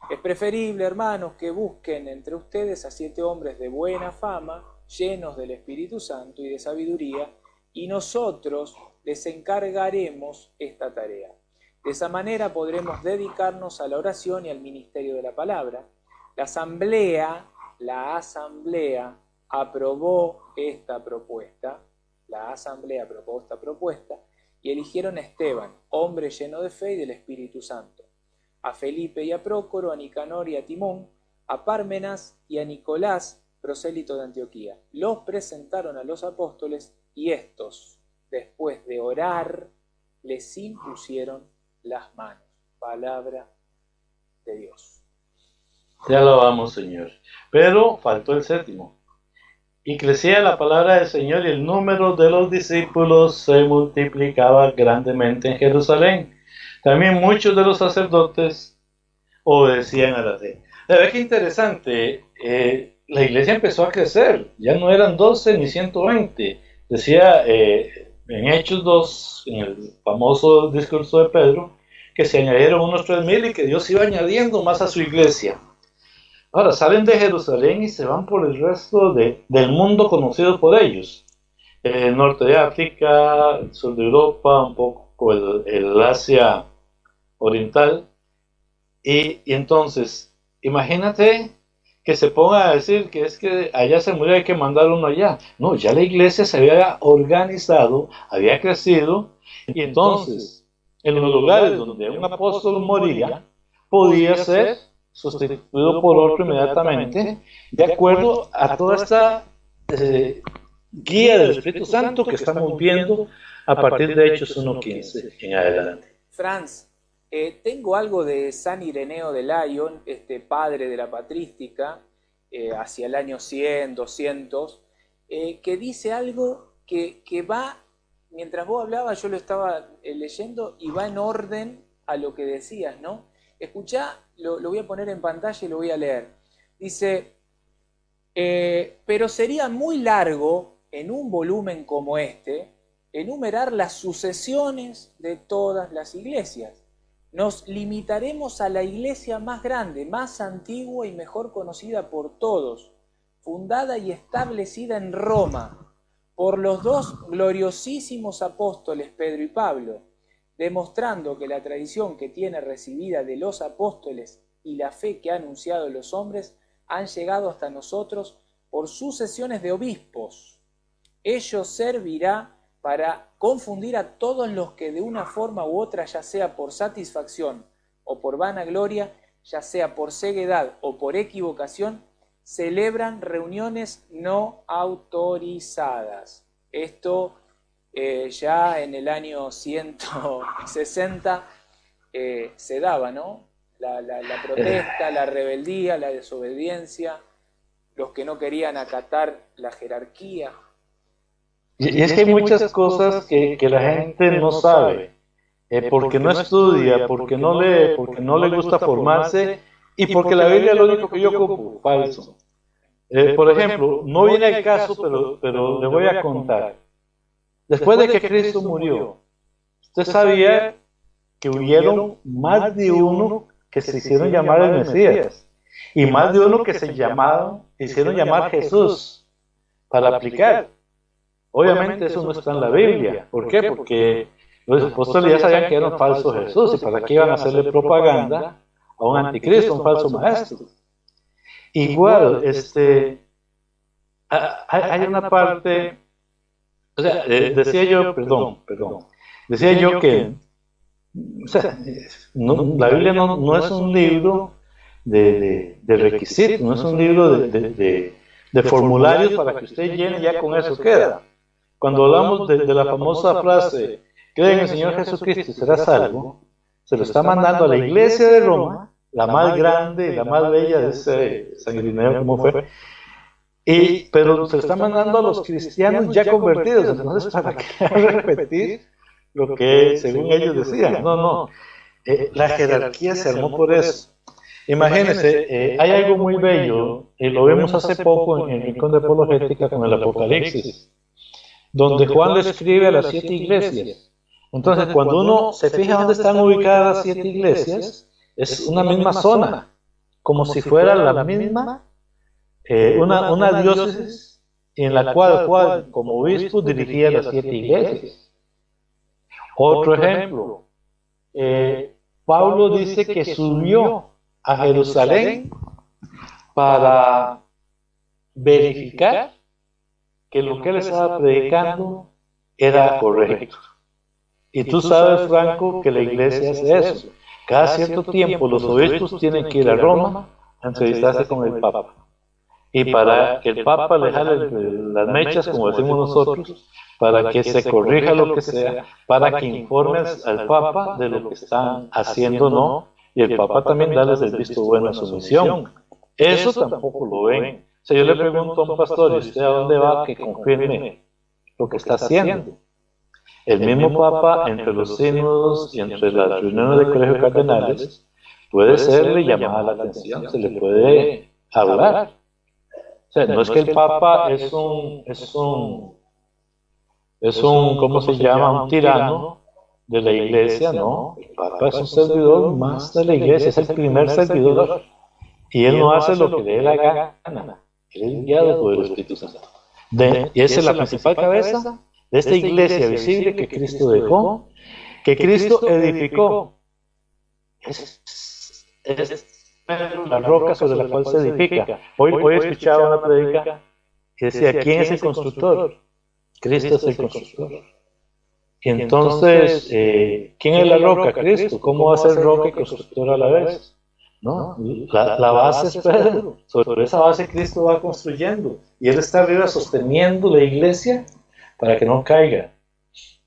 Es preferible, hermanos, que busquen entre ustedes a 7 hombres de buena fama, llenos del Espíritu Santo y de sabiduría, y nosotros les encargaremos esta tarea. De esa manera podremos dedicarnos a la oración y al ministerio de la palabra. La asamblea aprobó esta propuesta. Y eligieron a Esteban, hombre lleno de fe y del Espíritu Santo, a Felipe y a Prócoro, a Nicanor y a Timón, a Pármenas y a Nicolás, prosélito de Antioquía. Los presentaron a los apóstoles y estos, después de orar, les impusieron las manos. Palabra de Dios. Te alabamos, Señor. Pero faltó el séptimo. Y crecía la palabra del Señor y el número de los discípulos se multiplicaba grandemente en Jerusalén. También muchos de los sacerdotes obedecían a la ley. ¿Sabes qué interesante? La iglesia empezó a crecer. Ya no eran 12 ni 120. Decía en Hechos 2, en el famoso discurso de Pedro, que se añadieron unos 3,000 y que Dios iba añadiendo más a su iglesia. Ahora salen de Jerusalén y se van por el resto del mundo conocido por ellos. El norte de África, el sur de Europa, un poco el Asia oriental. Y entonces, imagínate que se ponga a decir que es que allá se murió, hay que mandar uno allá. No, ya la iglesia se había organizado, había crecido, y entonces, en los lugares donde un apóstol moría, podía ser sustituido por otro inmediatamente, de acuerdo a toda esta guía del Espíritu Santo que estamos viendo a partir de Hechos 1:15 en adelante. Franz, tengo algo de San Ireneo de Lyon, padre de la patrística, hacia el año 100, 200, que dice algo que va, mientras vos hablabas yo lo estaba leyendo y va en orden a lo que decías, ¿no? Escuchá, lo voy a poner en pantalla y lo voy a leer. Dice, pero sería muy largo en un volumen como este enumerar las sucesiones de todas las iglesias. Nos limitaremos a la iglesia más grande, más antigua y mejor conocida por todos, fundada y establecida en Roma por los 2 gloriosísimos apóstoles Pedro y Pablo, demostrando que la tradición que tiene recibida de los apóstoles y la fe que han anunciado los hombres han llegado hasta nosotros por sucesiones de obispos. Ello servirá para confundir a todos los que de una forma u otra, ya sea por satisfacción o por vanagloria, ya sea por ceguedad o por equivocación, celebran reuniones no autorizadas. Esto ya en el año 160 se daba, ¿no? La protesta, la rebeldía, la desobediencia, los que no querían acatar la jerarquía. Y es que hay muchas cosas que la gente no sabe, porque no estudia, porque no lee, porque no le gusta formarse y porque la Biblia es lo único que yo ocupo, falso. Por ejemplo, no viene el caso, pero le voy a contar. Después de que Cristo murió, usted sabía que hubieron más de uno que se hicieron llamar el Mesías y más de uno que se hicieron llamar Jesús para aplicar. Obviamente eso no está en la Biblia. ¿Por qué? Porque los apóstoles ya sabían que eran falsos Jesús y para qué iban a hacerle propaganda a un anticristo, un falso maestro. Igual, hay una parte, o sea, decía yo, decía yo que, o sea, la Biblia no es un libro de requisitos, no es un libro de formularios para que usted llene y ya con eso queda. Cuando hablamos de la famosa frase, cree en el Señor Jesucristo y serás salvo, se lo está mandando a la iglesia de Roma, la más grande y la más bella de ese sanguineo, como fue, pero se lo está mandando a los cristianos ya convertidos. Entonces, ¿para qué repetir lo que según ellos decían? No. La jerarquía se armó por eso. Imagínense, hay algo muy bello, y lo vimos hace poco en el Rincón de Apologética con el Apocalipsis, donde Juan le escribe a las 7 iglesias. Entonces, cuando uno se fija dónde están ubicadas las 7 iglesias, es una misma zona, como si fuera la misma, una diócesis en la cual Juan, como obispo, dirigía las 7 iglesias. Otro ejemplo, Pablo dice que subió a Jerusalén para verificar que lo que él estaba predicando era correcto. Y tú sabes, Franco, que la iglesia hace eso. Cada cierto tiempo los obispos tienen que ir a Roma a entrevistarse con el Papa. Y para que el Papa le jale las mechas, como decimos nosotros, para que se corrija lo que sea, para que informes al Papa de lo que están haciendo o no, y el Papa también darles el visto bueno a su misión. Eso tampoco lo ven. O sea, yo le pregunto a un pastor, ¿y usted a dónde va que confirme lo que está haciendo? El mismo Papa, entre los sínodos y entre las reuniones de colegio de cardenales, puede serle llamada la atención, se le puede hablar. O sea, no es que el Papa es un, ¿cómo se llama? Un tirano de la iglesia, no. El Papa es un servidor más de la iglesia, es el primer servidor. Y él no hace lo que le dé la gana, él es guiado por el Espíritu Santo. Y esa es la principal cabeza de esta iglesia visible que Cristo dejó, que Cristo edificó. Es la roca sobre la cual se edifica. Hoy escuchaba una predica que decía, ¿quién es el constructor? Cristo es el constructor. Y entonces, ¿quién es la roca? Cristo. ¿Cómo va a ser roca y constructor a la vez? No, la base es Pedro. Sobre esa base Cristo va construyendo. Y Él está arriba sosteniendo la iglesia para que no caiga.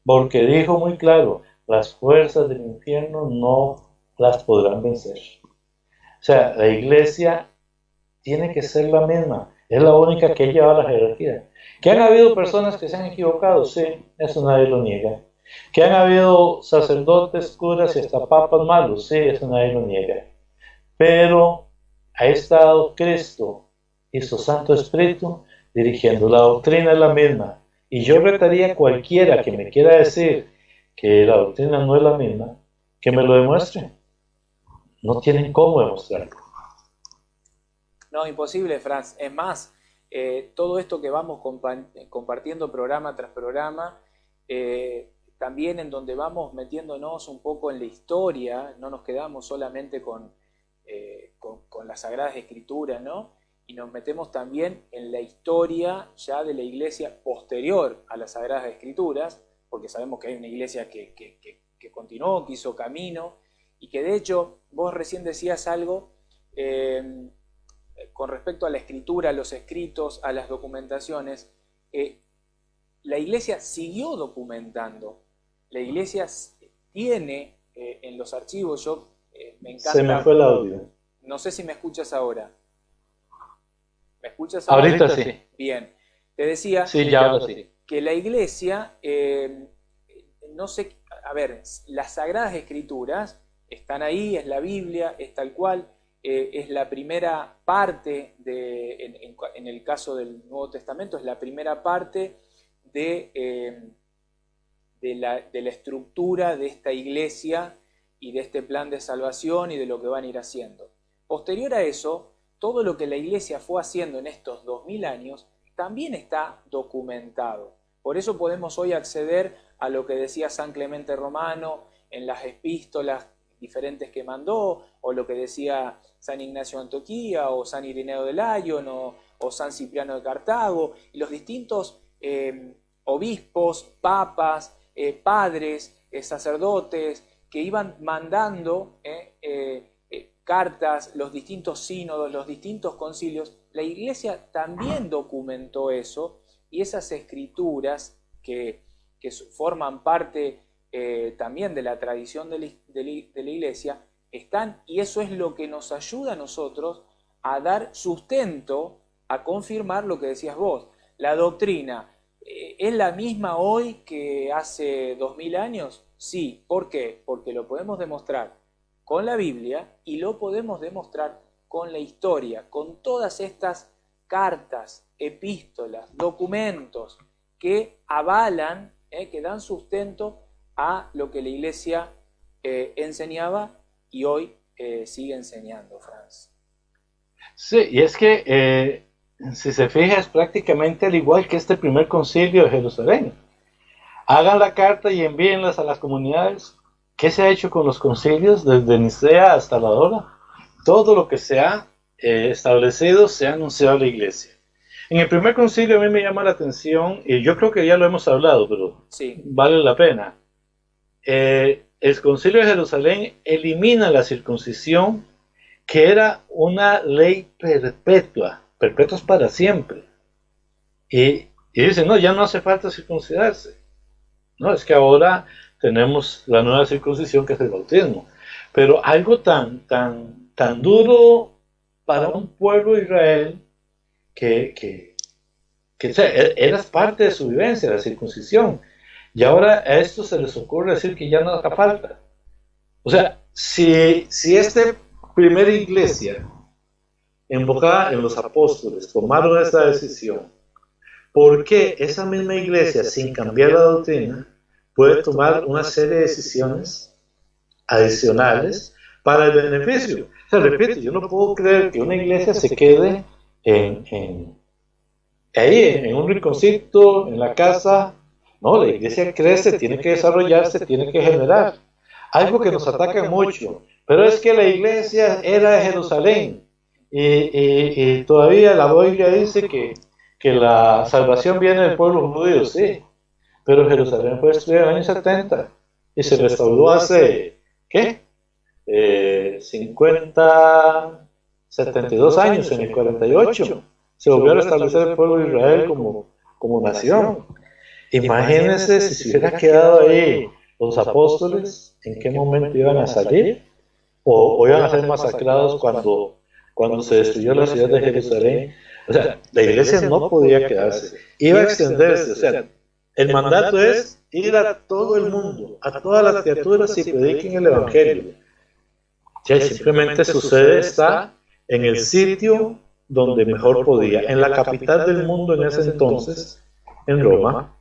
Porque dijo muy claro, las fuerzas del infierno no las podrán vencer. O sea, la iglesia tiene que ser la misma. Es la única que lleva la jerarquía. ¿Que han habido personas que se han equivocado? Sí, eso nadie lo niega. ¿Que han habido sacerdotes, curas y hasta papas malos? Sí, eso nadie lo niega. Pero ha estado Cristo y su Santo Espíritu dirigiendo. La doctrina es la misma. Y yo retaría a cualquiera que me quiera decir que la doctrina no es la misma, que me lo demuestre. No tienen cómo demostrarlo. No, imposible, Franz. Es más, todo esto que vamos compartiendo programa tras programa, también en donde vamos metiéndonos un poco en la historia, no nos quedamos solamente con las Sagradas Escrituras, ¿no? Y nos metemos también en la historia ya de la iglesia posterior a las Sagradas Escrituras, porque sabemos que hay una iglesia que continuó, que hizo camino, y que de hecho, vos recién decías algo con respecto a la escritura, a los escritos, a las documentaciones. La iglesia siguió documentando. La iglesia tiene en los archivos, me encanta. Se me fue el audio. No sé si me escuchas ahora. ¿Me escuchas ahora? Ahorita sí. Bien. Te decía sí, ya ahora sí. Que la iglesia, no sé, a ver, las Sagradas Escrituras están ahí, es la Biblia, es tal cual. es la primera parte, en el caso del Nuevo Testamento, es la primera parte de la estructura de esta iglesia y de este plan de salvación y de lo que van a ir haciendo. Posterior a eso, todo lo que la iglesia fue haciendo en estos 2000 años también está documentado. Por eso podemos hoy acceder a lo que decía San Clemente Romano en las epístolas diferentes que mandó, o lo que decía San Ignacio de Antioquía, o San Ireneo de Lyon, o San Cipriano de Cartago, y los distintos obispos, papas, padres, sacerdotes, que iban mandando cartas, los distintos sínodos, los distintos concilios. La iglesia también documentó eso, y esas escrituras que forman parte también de la tradición de la iglesia están, y eso es lo que nos ayuda a nosotros a dar sustento, a confirmar lo que decías vos. La doctrina ¿es la misma hoy que hace 2000 años? Sí. ¿Por qué? Porque lo podemos demostrar con la Biblia y lo podemos demostrar con la historia, con todas estas cartas, epístolas, documentos que avalan, que dan sustento a lo que la iglesia enseñaba y hoy sigue enseñando, Franz. Sí, y es que si se fija es prácticamente al igual que este primer concilio de Jerusalén. Hagan la carta y envíenlas a las comunidades. ¿Qué se ha hecho con los concilios desde Nicea hasta la hora? Todo lo que se ha establecido se ha anunciado a la iglesia. En el primer concilio a mí me llama la atención, y yo creo que ya lo hemos hablado, pero sí, vale la pena. El concilio de Jerusalén elimina la circuncisión, que era una ley perpetua para siempre. Y dice, no, ya no hace falta circuncidarse. No, es que ahora tenemos la nueva circuncisión, que es el bautismo. Pero algo tan duro para un pueblo de Israel, que era parte de su vivencia, la circuncisión. Y ahora a esto se les ocurre decir que ya no hace falta. O sea, si esta primera iglesia, enfocada en los apóstoles, tomaron esta decisión, ¿por qué esa misma iglesia, sin cambiar la doctrina, puede tomar una serie de decisiones adicionales para el beneficio? O sea, repito, yo no puedo creer que una iglesia se quede ahí, en un rinconcito, en la casa. No, la iglesia crece, tiene que desarrollarse, tiene que generar. Algo que nos ataca mucho, pero es que la iglesia era de Jerusalén, y todavía la Biblia dice que la salvación viene del pueblo judío, sí, pero Jerusalén fue destruida en el año 70 y se restauró hace, ¿qué? 72 años, en el 48, se volvió a restablecer el pueblo de Israel como nación. Imagínense si se hubiera quedado ahí los apóstoles, ¿en qué momento iban a salir? ¿O iban a ser masacrados cuando se destruyó la ciudad de Jerusalén? O sea, la iglesia no podía quedarse, iba a extenderse. O sea, el mandato es ir a todo el mundo, a todas las criaturas, y prediquen el evangelio. Ya simplemente su sede está en el sitio donde mejor podía, en la capital del mundo en ese entonces, en Roma,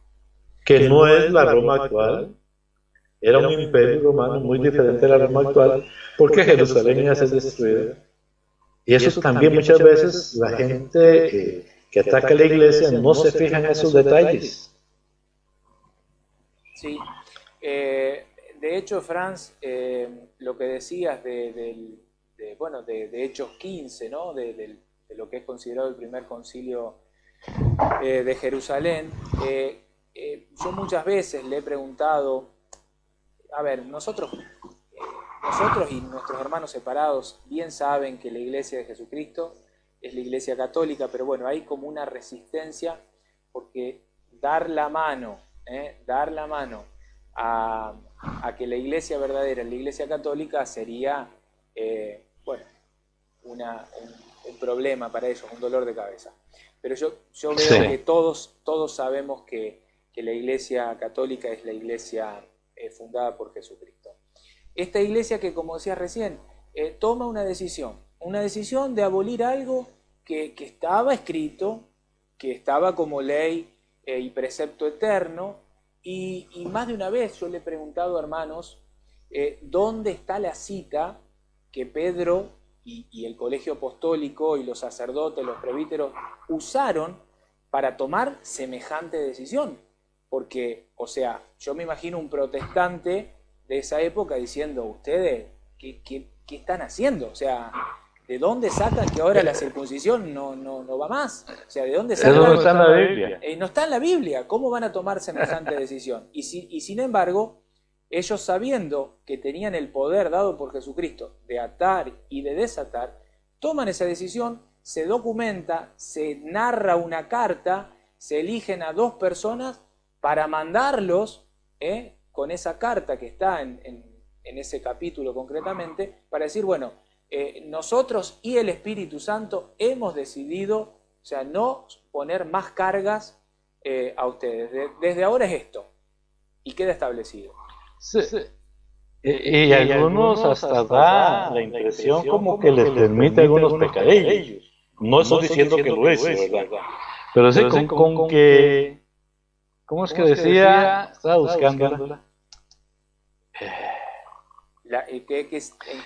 que no es la Roma actual. Era un imperio romano muy diferente a la Roma actual, porque Jerusalén iba a ser destruida. Y eso también muchas veces la gente que ataca a la iglesia no se fija en esos detalles. Sí, de hecho, Franz, lo que decías de Hechos 15, ¿no? de lo que es considerado el primer concilio de Jerusalén, yo muchas veces le he preguntado, a ver, nosotros y nuestros hermanos separados bien saben que la iglesia de Jesucristo es la iglesia católica, pero bueno, hay como una resistencia, porque dar la mano a que la iglesia verdadera es la iglesia católica sería, un problema para ellos, un dolor de cabeza. Pero yo veo que todos sabemos que la iglesia católica es la iglesia fundada por Jesucristo. Esta iglesia que, como decías recién, toma una decisión una decisión de abolir algo que estaba escrito, que estaba como ley y precepto eterno, y más de una vez yo le he preguntado, hermanos, ¿dónde está la cita que Pedro y el colegio apostólico y los sacerdotes, los presbíteros, usaron para tomar semejante decisión? Porque, o sea, yo me imagino un protestante de esa época diciendo, ustedes, ¿qué están haciendo? O sea, ¿de dónde sacan que ahora la circuncisión no va más? O sea, ¿de dónde sacan? Eso no está en la Biblia. No está en la Biblia. ¿Cómo van a tomar semejante decisión? Y sin embargo, ellos sabiendo que tenían el poder dado por Jesucristo de atar y de desatar, toman esa decisión, se documenta, se narra una carta, se eligen a 2 personas para mandarlos, con esa carta que está en ese capítulo concretamente, para decir, bueno, nosotros y el Espíritu Santo hemos decidido, o sea, no poner más cargas a ustedes. Desde ahora es esto, y queda establecido. Sí. Y algunos hasta da la impresión como que les permite algunos pecadillos. No estoy diciendo que lo es, ¿verdad? Pero sí, con que... ¿Cómo es que decía? Estaba buscándola.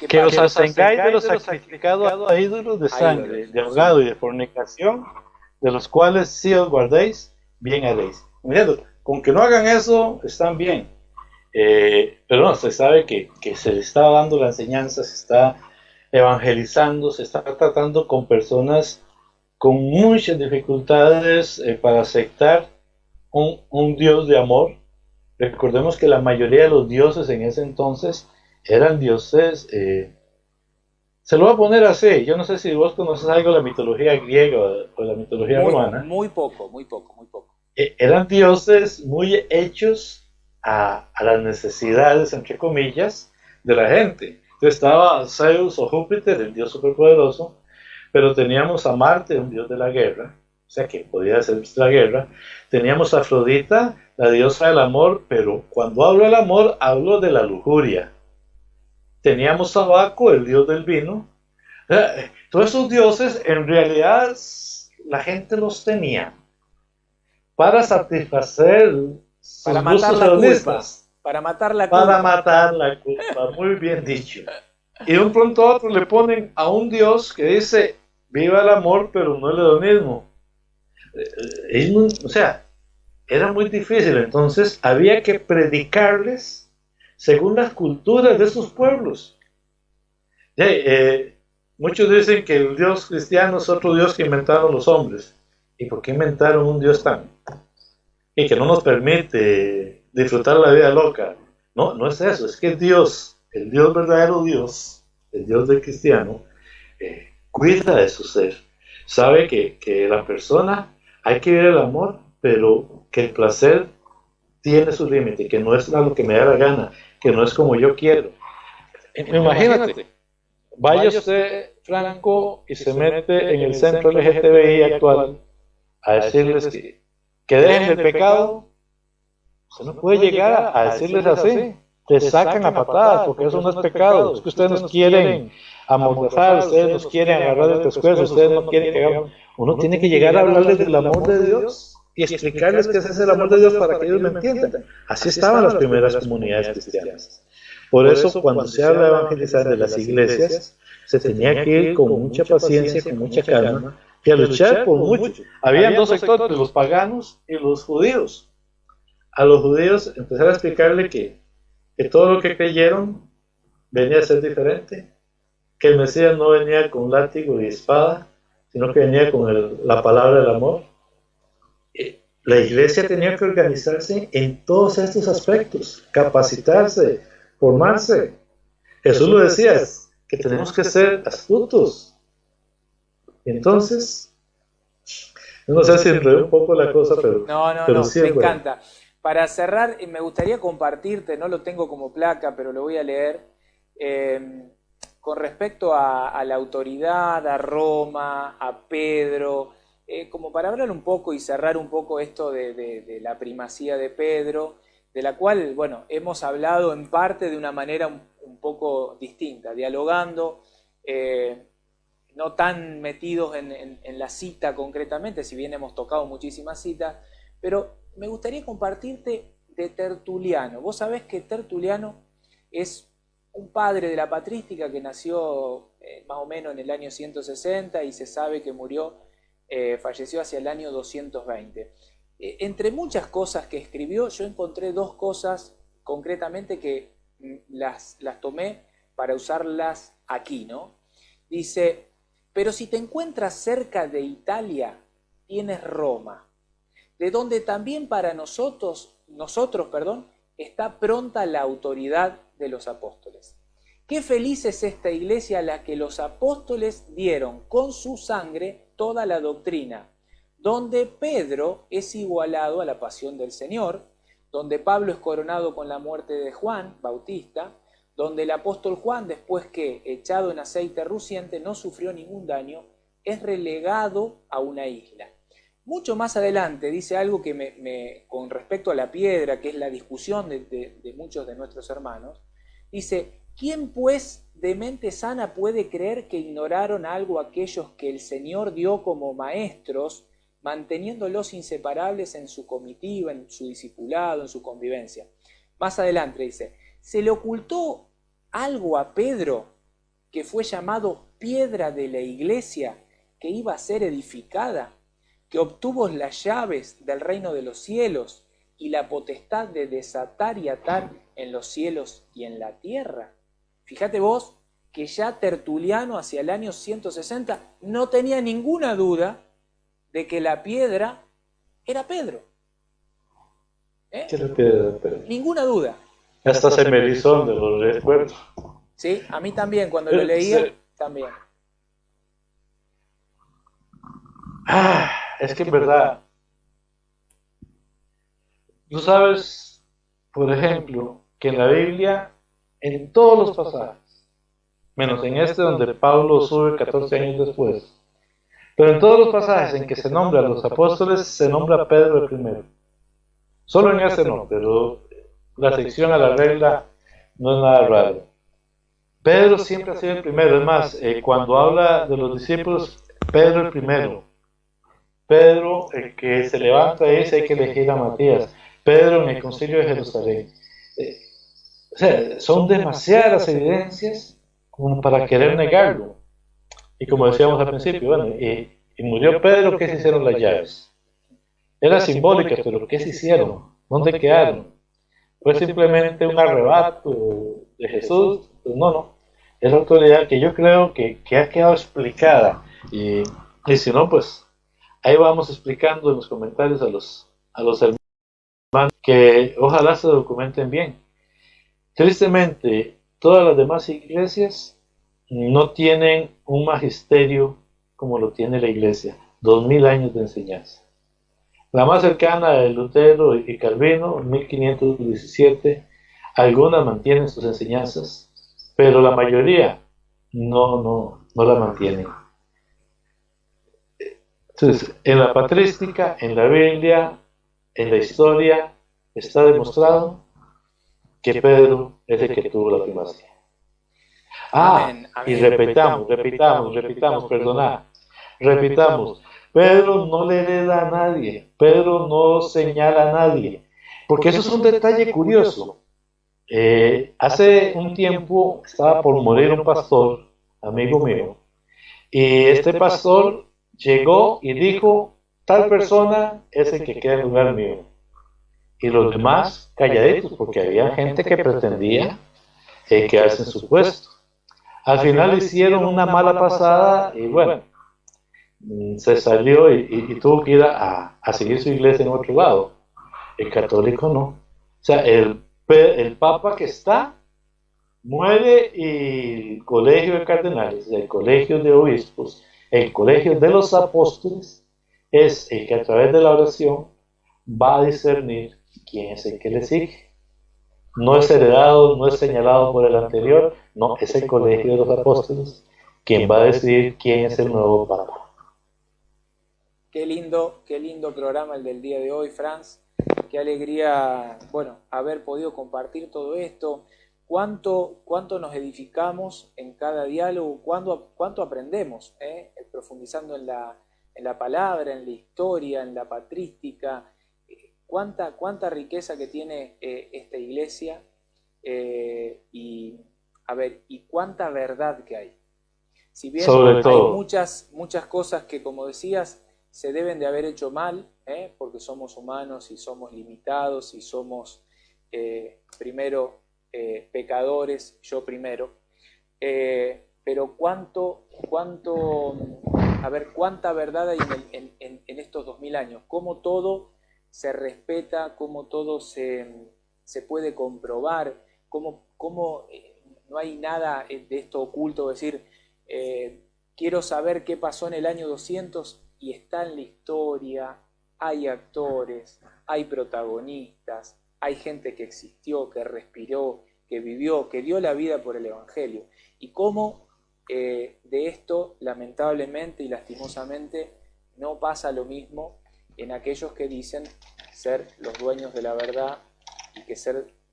Que os abstengáis de los sacrificados a ídolos de sangre, de ahogado y de fornicación, de los cuales si os guardéis, bien haréis. Mirando, con que no hagan eso, están bien. Pero no, se sabe que se le está dando la enseñanza, se está evangelizando, se está tratando con personas con muchas dificultades para aceptar un Dios de amor. Recordemos que la mayoría de los dioses en ese entonces eran dioses, se lo voy a poner así, yo no sé si vos conoces algo de la mitología griega o la mitología romana. Muy poco. Eran dioses muy hechos a las necesidades, entre comillas, de la gente. Entonces estaba Zeus o Júpiter, el dios superpoderoso, pero teníamos a Marte, un dios de la guerra, o sea que podía hacer la guerra. Teníamos a Afrodita, la diosa del amor, pero cuando hablo del amor, hablo de la lujuria. Teníamos a Baco, el dios del vino. Todos esos dioses, en realidad, la gente los tenía para satisfacer para matar la culpa. Para matar la culpa, muy bien dicho. Y de un pronto a otro le ponen a un Dios que dice, viva el amor, pero no el hedonismo. O sea, era muy difícil, entonces había que predicarles según las culturas de esos pueblos. Muchos dicen que el Dios cristiano es otro Dios que inventaron los hombres. ¿Y por qué inventaron un Dios tan? Y que no nos permite disfrutar la vida loca. No, no es eso, es que Dios, el Dios verdadero Dios, el Dios del cristiano, cuida de su ser. Sabe que la persona hay que vivir el amor, pero que el placer tiene su límite, que no es a lo que me da la gana, que no es como yo quiero. Imagínate, vaya usted, Franco, y se mete en el centro LGTBI actual a decirles que dejen el pecado. Usted no puede llegar a decirles así. Te sacan a patadas porque eso no es pecado. Es que ustedes nos quieren amordazar, ustedes nos quieren agarrar del pescuezo, ustedes no quieren que hagamos. Uno tiene que llegar a hablarles del amor de Dios y explicarles qué es el amor de Dios para que ellos lo entiendan. Así estaban las primeras comunidades cristianas. Por eso, cuando se habla de evangelizar de las iglesias, se tenía que ir con mucha paciencia, con mucha calma, y a luchar por mucho. Habían 2 sectores, los paganos y los judíos. A los judíos empezar a explicarle que todo lo que creyeron venía a ser diferente, que el Mesías no venía con látigo y espada, sino que venía con la palabra del amor. La iglesia tenía que organizarse en todos estos aspectos, capacitarse, formarse. Jesús lo decía, que tenemos que ser astutos. Entonces, no sé si enredé un poco la cosa, pero... No, me encanta. Para cerrar, me gustaría compartirte, no lo tengo como placa, pero lo voy a leer, con respecto a la autoridad, a Roma, a Pedro, como para hablar un poco y cerrar un poco esto de la primacía de Pedro, de la cual, bueno, hemos hablado en parte de una manera un poco distinta, dialogando. no tan metidos en la cita concretamente, si bien hemos tocado muchísimas citas, pero me gustaría compartirte de Tertuliano. Vos sabés que Tertuliano es un padre de la patrística que nació más o menos en el año 160 y se sabe que falleció hacia el año 220. Entre muchas cosas que escribió, yo encontré dos cosas concretamente que las tomé para usarlas aquí, ¿no? Dice, pero si te encuentras cerca de Italia, tienes Roma, de donde también para nosotros, está pronta la autoridad de los apóstoles. Qué feliz es esta iglesia a la que los apóstoles dieron con su sangre toda la doctrina, donde Pedro es igualado a la pasión del Señor, donde Pablo es coronado con la muerte de Juan Bautista, donde el apóstol Juan, después que echado en aceite ruciente, no sufrió ningún daño, es relegado a una isla. Mucho más adelante dice algo que con respecto a la piedra, que es la discusión de muchos de nuestros hermanos, dice, ¿quién pues de mente sana puede creer que ignoraron algo aquellos que el Señor dio como maestros, manteniéndolos inseparables en su comitiva, en su discipulado, en su convivencia? Más adelante dice, se le ocultó algo a Pedro que fue llamado piedra de la iglesia que iba a ser edificada, que obtuvo las llaves del reino de los cielos y la potestad de desatar y atar en los cielos y en la tierra. Fíjate vos que ya Tertuliano hacia el año 160 no tenía ninguna duda de que la piedra era Pedro. ¿Qué es la piedra de Pedro? Ninguna duda. Hasta se me erizó de los recuerdos. Sí, a mí también, cuando lo leía, también. Es que en verdad, tú sabes, por ejemplo, que en la Biblia, en todos los pasajes, menos en este donde Pablo sube 14 años después, pero en todos los pasajes en que se nombra a los apóstoles, se nombra a Pedro el primero. Solo en este no, pero la sección a la regla no es nada raro. Pedro siempre ha sido el primero. Es más, cuando habla de los discípulos, Pedro el primero. Pedro, el que se levanta y dice hay que elegir a Matías. Pedro en el concilio de Jerusalén. O sea, son demasiadas evidencias como para querer negarlo. Y como decíamos al principio, bueno, y murió Pedro, ¿qué se hicieron las llaves? Era simbólica, pero ¿qué se hicieron? ¿Dónde quedaron? ¿Fue simplemente un arrebato de Jesús? Pues no. Es la autoridad que yo creo que ha quedado explicada. Y si no, pues ahí vamos explicando en los comentarios a los hermanos que ojalá se documenten bien. Tristemente, todas las demás iglesias no tienen un magisterio como lo tiene la iglesia. 2000 años de enseñanza. La más cercana de Lutero y Calvino, 1517, algunas mantienen sus enseñanzas, pero la mayoría no la mantienen. Entonces, en la patrística, en la Biblia, en la historia, está demostrado que Pedro es el que tuvo la primacía. Y repitamos, repitamos. Pedro no le hereda a nadie, Pedro no señala a nadie, porque eso es un detalle curioso. Hace un tiempo estaba por morir un pastor, amigo mío, y este pastor llegó y dijo, tal persona es el que queda en lugar mío. Y los demás calladitos, porque había gente que pretendía quedarse en su puesto. Al final hicieron una mala pasada y bueno, se salió y tuvo que ir a seguir su iglesia en otro lado. El católico no. O sea, el papa que está muere y el colegio de cardenales, el colegio de obispos, el colegio de los apóstoles es el que a través de la oración va a discernir quién es el que le sigue. No es heredado, no es señalado por el anterior, no, es el colegio de los apóstoles quien va a decidir quién es el nuevo papa. Qué lindo programa el del día de hoy, Franz. Qué alegría, bueno, haber podido compartir todo esto. cuánto nos edificamos en cada diálogo, cuánto aprendemos, profundizando en la palabra, en la historia, en la patrística, cuánta riqueza que tiene esta iglesia, y cuánta verdad que hay. Si bien hay muchas cosas que, como decías, se deben de haber hecho mal, porque somos humanos y somos limitados y somos primero pecadores, yo primero, pero cuánta verdad hay en estos 2000 años, cómo todo se respeta, cómo todo se puede comprobar, cómo no hay nada de esto oculto, es decir, quiero saber qué pasó en el año 200 y está en la historia, hay actores, hay protagonistas, hay gente que existió, que respiró, que vivió, que dio la vida por el Evangelio. Y cómo de esto, lamentablemente y lastimosamente, no pasa lo mismo en aquellos que dicen ser los dueños de la verdad y que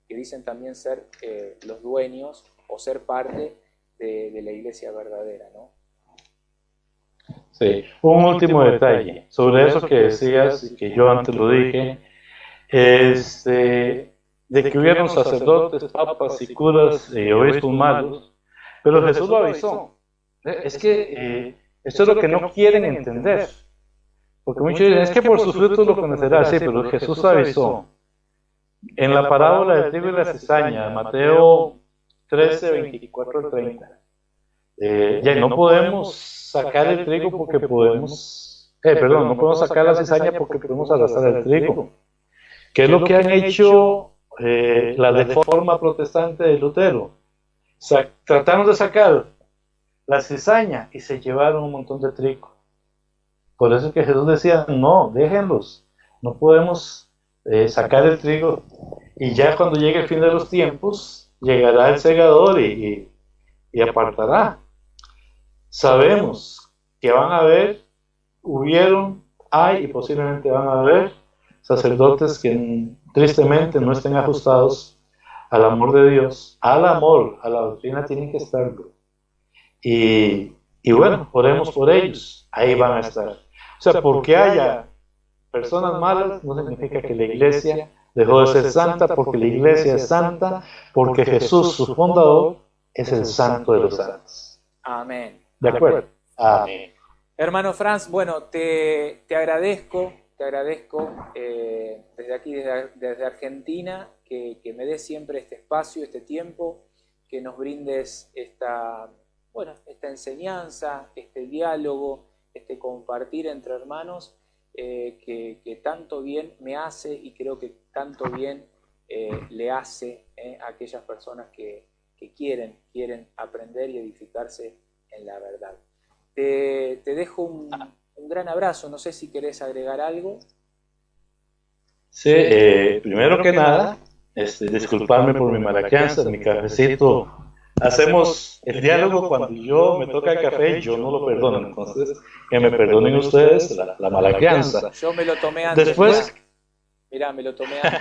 dicen también ser los dueños o ser parte de la iglesia verdadera, ¿no? Sí, un último detalle sobre eso que decías y que yo antes lo dije, de que hubieron sacerdotes, papas y curas y obispos malos, pero Jesús lo avisó. Es que esto es lo que no quieren entender, porque muchos dicen, es que por sus frutos lo conocerás, sí, pero Jesús avisó. En la parábola del trigo y la cizaña, Mateo 13, 24 al 30, ya no podemos sacar el trigo porque podemos, no podemos sacar la cizaña porque podemos arrastrar el trigo. ¿Qué es lo que han hecho la Reforma protestante de Lutero? Trataron de sacar la cizaña y se llevaron un montón de trigo. Por eso es que Jesús decía, no, déjenlos, no podemos sacar el trigo. Y ya cuando llegue el fin de los tiempos, llegará el segador y apartará. Sabemos que van a haber, hay y posiblemente van a haber sacerdotes que tristemente no estén ajustados al amor de Dios, a la doctrina tienen que estarlo. Y bueno, oremos por ellos, ahí van a estar. O sea, porque haya personas malas no significa que la iglesia dejó de ser santa, porque la iglesia es santa, porque Jesús, su fundador, es el santo de los santos. Amén. ¿De acuerdo? Amén. Hermano Franz, bueno, te agradezco desde aquí, desde Argentina, que me des siempre este espacio, este tiempo, que nos brindes esta enseñanza, este diálogo, este compartir entre hermanos, que tanto bien me hace y creo que tanto bien le hace a aquellas personas que quieren aprender y edificarse en la verdad. Te dejo un gran abrazo, no sé si querés agregar algo. Sí, primero que nada, disculparme por mi mala crianza, mi cafecito. Hacemos el diálogo cuando yo me toca el café, yo no lo perdono, entonces que me perdonen ustedes la mala crianza. Yo me lo tomé antes. Después, mirá, me lo tomé antes.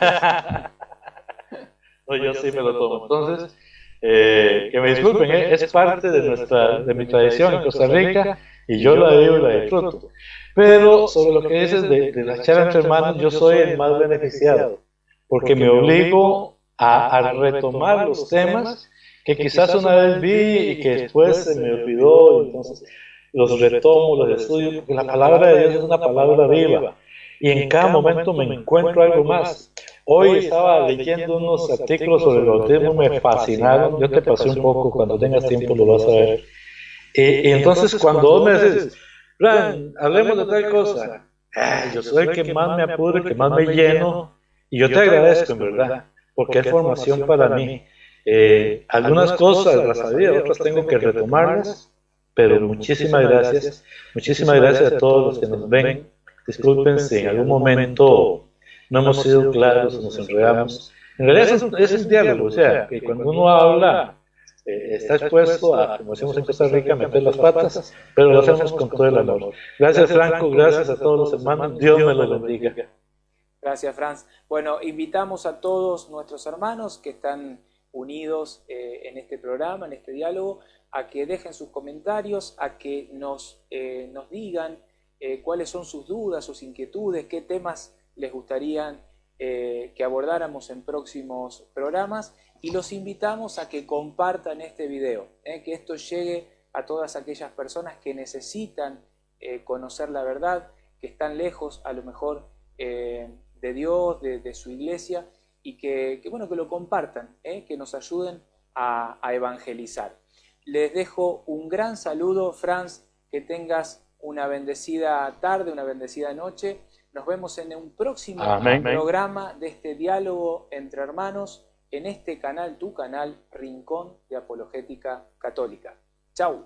No, yo sí me lo tomo. Entonces, que me disculpen, es parte de mi tradición en Costa Rica y yo la vivo y la disfruto. Pero sobre lo que dices de la charla entre hermanos, yo soy el más beneficiado, porque me obligo a retomar los temas que quizás una vez vi y que después se me olvidó, y entonces los retomo, los estudio, porque la palabra de Dios es una palabra viva, y en cada momento me encuentro algo más. Hoy estaba leyendo unos artículos sobre el bautismo, me fascinaron, yo te pasé un poco, cuando tengas tiempo lo vas a ver. Y entonces cuando vos me dices, Fran, hablemos de tal cosa, yo soy el que más me apuro, el que más me lleno, y yo te agradezco en verdad, porque es formación para mí. Algunas cosas las sabía, otras tengo que retomarlas, pero muchísimas gracias a todos los que nos ven. Disculpen si en algún momento no hemos sido claros, nos enredamos. En realidad es un diálogo, o sea, que cuando uno habla está expuesto a, como decimos en Costa Rica, meter las patas, pero lo hacemos con todo el amor. Gracias Franco, gracias a todos los hermanos, Dios me los bendiga. Gracias Franz. Bueno, invitamos a todos nuestros hermanos que están unidos en este programa, en este diálogo, a que dejen sus comentarios, a que nos digan cuáles son sus dudas, sus inquietudes, qué temas les gustaría que abordáramos en próximos programas, y los invitamos a que compartan este video, que esto llegue a todas aquellas personas que necesitan conocer la verdad, que están lejos a lo mejor de Dios, de su iglesia, y que lo compartan, que nos ayuden a evangelizar. Les dejo un gran saludo, Franz, que tengas una bendecida tarde, una bendecida noche. Nos vemos en un próximo programa de este diálogo entre hermanos en este canal, tu canal, Rincón de Apologética Católica. Chau.